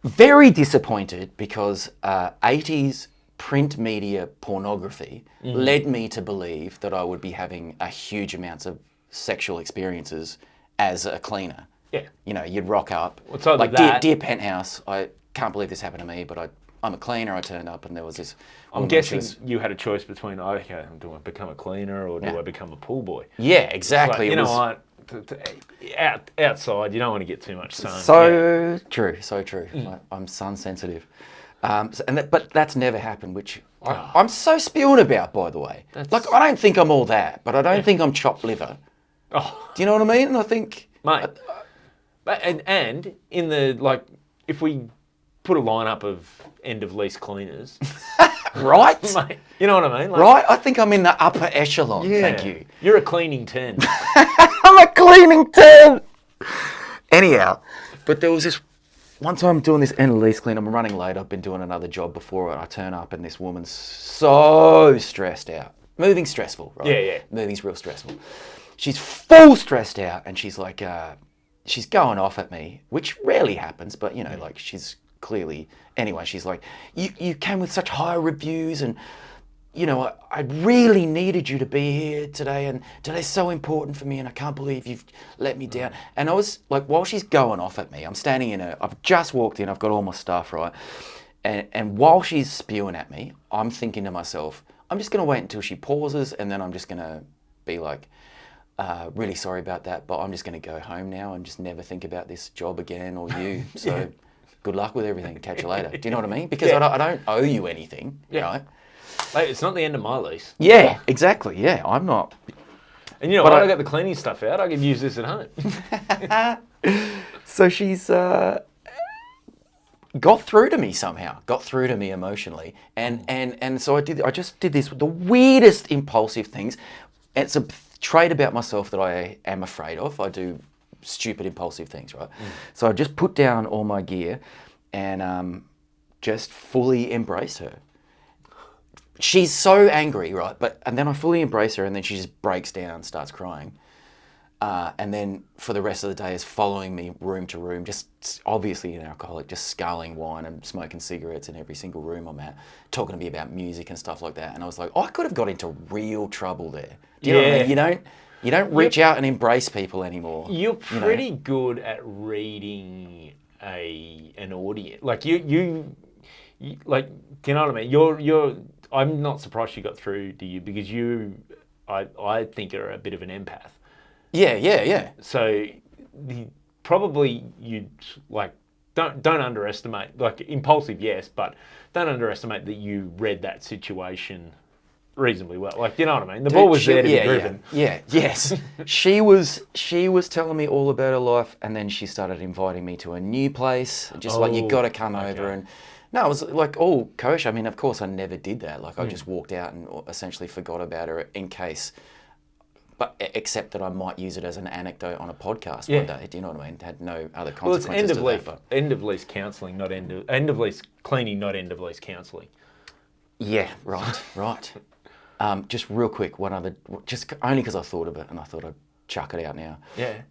very disappointed because 80s print media pornography led me to believe that I would be having a huge amounts of sexual experiences as a cleaner. Yeah. You'd rock up. It's either like that- Dear Penthouse, I can't believe this happened to me, but I'm a cleaner. I turned up and there was this. I'm guessing you had a choice between, okay, do I become a cleaner or do I become a pool boy? Yeah, exactly. Like, what? Outside, you don't want to get too much sun. So true, so true. I'm sun sensitive. But that's never happened, which I'm so spewing about, by the way. Like, I don't think I'm all that, but I don't think I'm chopped liver. Oh, Do you know what I mean? And I think... mate. And in the, like, if we put a lineup of end of lease cleaners, Right? mate, you know what I mean? Like, Right? I think I'm in the upper echelon, thank you. You're a cleaning 10. I'm a cleaning 10! Anyhow, but there was this... One time I'm doing this end of lease clean, I'm running late, I've been doing another job before, and I turn up and this woman's so stressed out. Moving's stressful, right? Yeah. Moving's real stressful. She's full stressed out, and she's like, she's going off at me, which rarely happens, but like she's clearly, anyway, she's like, you came with such high reviews, and I really needed you to be here today, and today's so important for me, and I can't believe you've let me down. And I was like, while she's going off at me, I'm standing I've just walked in, I've got all my stuff, right? And while she's spewing at me, I'm thinking to myself, I'm just going to wait until she pauses, and then I'm just going to be like, really sorry about that, but I'm just going to go home now and just never think about this job again or you. So good luck with everything. Catch you later. Do you know what I mean? Because I don't owe you anything, right? Mate, it's not the end of my lease. Yeah, exactly. Yeah, I'm not. And what? I got the cleaning stuff out. I can use this at home. So she's got through to me somehow. Got through to me emotionally, and so I just did this the weirdest impulsive things. It's a trait about myself that I am afraid of. I do stupid, impulsive things, right? So I just put down all my gear and just fully embraced her. She's so angry, right? And then I fully embrace her, and then she just breaks down, starts crying. And then for the rest of the day is following me room to room, just obviously an alcoholic, just sculling wine and smoking cigarettes in every single room I'm at, talking to me about music and stuff like that. And I was like, I could have got into real trouble there. Do you know what I mean? You don't reach out and embrace people anymore. You're pretty good at reading an audience. Like you like, do you know what I mean? I'm not surprised you got through to you because I think are a bit of an empath. Yeah. So probably you'd like don't underestimate, like, impulsive, yes, but don't underestimate that you read that situation reasonably well. Like, you know what I mean? The ball was there to be driven. Yes. She was telling me all about her life, and then she started inviting me to a new place. Just like, you got to come over. And no, it was like all kosher. I mean, of course, I never did that. Like, I just walked out and essentially forgot about her in case. But except that I might use it as an anecdote on a podcast one day. Do you know what I mean? It had no other consequences. Well, it's end of lease counselling, not end of lease cleaning, not end of lease counselling. Yeah, right. Just real quick, one other, just only because I thought of it and I thought I'd chuck it out now. Yeah.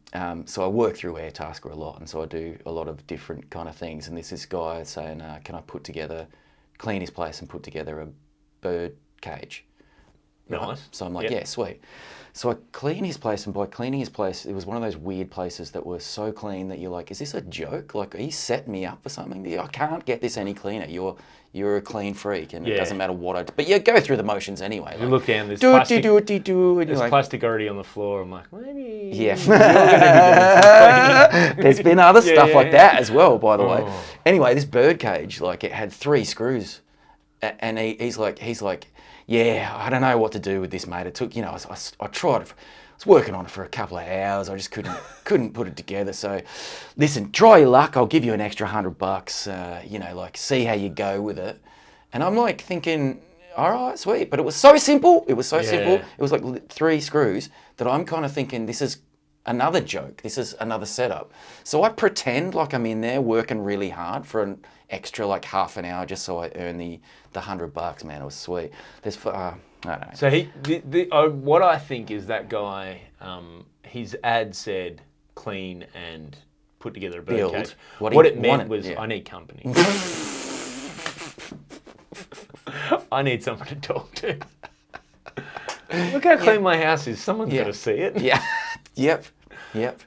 So I work through Airtasker a lot, and so I do a lot of different kind of things. And this guy saying, "Can I clean his place and put together a bird cage?" Nice. Right? So I'm like, yeah, sweet. So I clean his place, and by cleaning his place, it was one of those weird places that were so clean that you're like, is this a joke? Like, he set me up for something? I can't get this any cleaner. You're a clean freak, and it doesn't matter what I do. But you go through the motions anyway. You like, look down, there's plastic. There's plastic already on the floor. I'm like, maybe Yeah. you're going to be doing some cleaning. There's been other stuff like that as well, by the way. Oh. Anyway, this bird cage, like, it had 3 screws, and he's like, yeah, I don't know what to do with this, mate. It took, I tried. I was working on it for a couple of hours. I just couldn't put it together. So, listen, try your luck. I'll give you an extra $100. Like, see how you go with it. And I'm like thinking, all right, sweet. But it was so simple. It was so simple. It was like 3 screws that I'm kind of thinking, this is another joke. This is another setup. So I pretend like I'm in there working really hard for an extra like half an hour just so I earn the $100. Man, it was sweet. I don't know. So what I think is that guy, his ad said clean and put together a bird cage. What it meant was, I need company. I need someone to talk to. Look how clean my house is. Someone's got to see it. Yeah. Yep.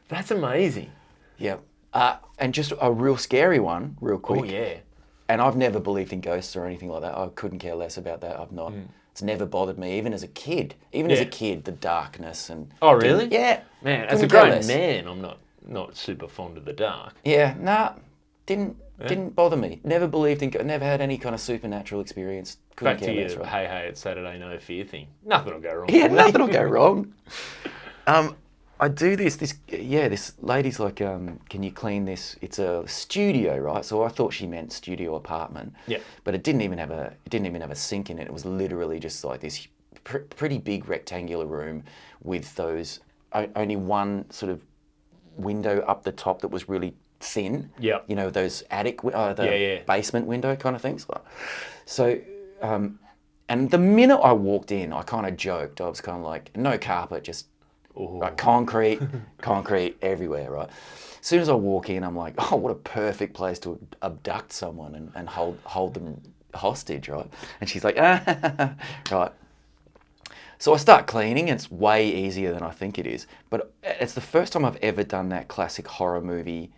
That's amazing. Yep. And just a real scary one, real quick. Oh, yeah. And I've never believed in ghosts or anything like that. I couldn't care less about that. I've not. It's never bothered me, even as a kid. As a kid, the darkness and. Oh, really? Yeah. Man, as a grown man, I'm not super fond of the dark. Yeah. Nah. Didn't bother me. Never believed in. Never had any kind of supernatural experience. Couldn't Back care to less, your right? hey, it's Saturday, no fear thing. Nothing will go wrong. Yeah, nothing will go wrong. I do this lady's like, can you clean this? It's a studio, right? So I thought she meant studio apartment. Yeah. But it didn't even have a sink in it. It was literally just like this pretty big rectangular room with those only one sort of window up the top that was really thin. Yeah. Those attic, basement window kind of things. So, and the minute I walked in, I kind of joked. I was kind of like, no carpet, just like concrete everywhere, right? As soon as I walk in, I'm like, oh, what a perfect place to abduct someone and hold them hostage, right? And she's like, right. So I start cleaning. It's way easier than I think it is. But it's the first time I've ever done that classic horror movie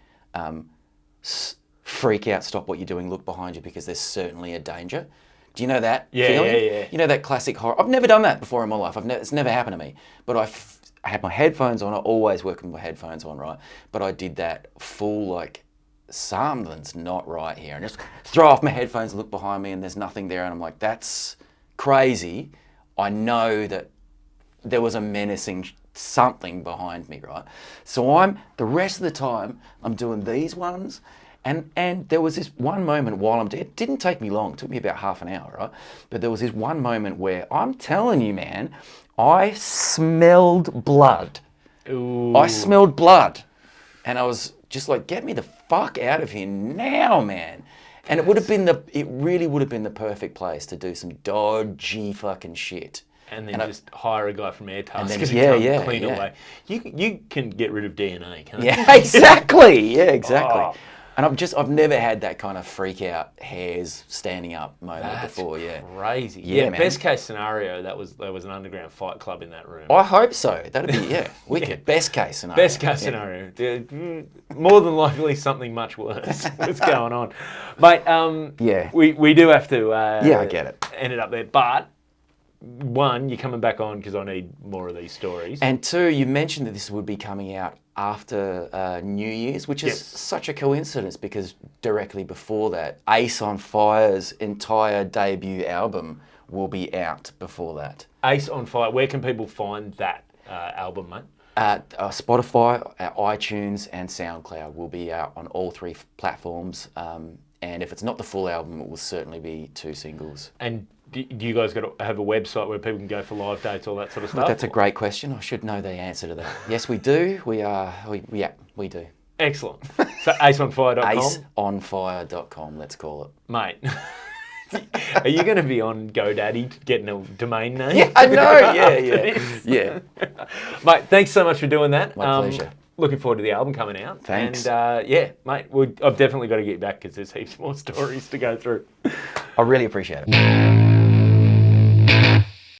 freak out, stop what you're doing, look behind you because there's certainly a danger. Do you know that feeling? Yeah. You know that classic horror? I've never done that before in my life. It's never happened to me. But I had my headphones on. I always work with my headphones on, right? But I did that full like, something's not right here. And just throw off my headphones, look behind me, and there's nothing there. And I'm like, that's crazy. I know that there was a menacing something behind me, right? So the rest of the time, I'm doing these ones. And there was this one moment while it didn't take me long, it took me about half an hour, right? But there was this one moment where, I'm telling you, man, I smelled blood. Ooh. I smelled blood. And I was just like, get me the fuck out of here now, man. And it really would have been the perfect place to do some dodgy fucking shit. And then just hire a guy from Airtask then- to yeah, clean yeah. away. You can get rid of DNA, can't you? Yeah, exactly. Yeah, exactly. Oh. And I've never had that kind of freak out hairs standing up moment before. Yeah, Crazy. Yeah, man. Best case scenario, there was an underground fight club in that room. I hope so. That'd be wicked. Best case scenario. Best case scenario. Yeah, more than likely something much worse was going on. Mate, Yeah. we do have to I get it. end it up there. But one, you're coming back on because I need more of these stories. And two, you mentioned that this would be coming out after New Year's, which is Yes. such a coincidence because directly before that, Ace on Fire's entire debut album will be out before that. Ace on Fire, where can people find that album, mate? At Spotify, iTunes, and SoundCloud will be out on all three platforms. And if it's not the full album, it will certainly be 2 singles. And do you guys got to have a website where people can go for live dates, all that sort of stuff? That's a great question. I should know the answer to that. Yes, we do. We do. Excellent. So aceonfire.com? Aceonfire.com, let's call it. Mate, are you going to be on GoDaddy getting a domain name? Yeah, I know. After Yeah. this? Yeah. Mate, thanks so much for doing that. My pleasure. Looking forward to the album coming out. Thanks. And mate, I've definitely got to get back because there's heaps more stories to go through. I really appreciate it.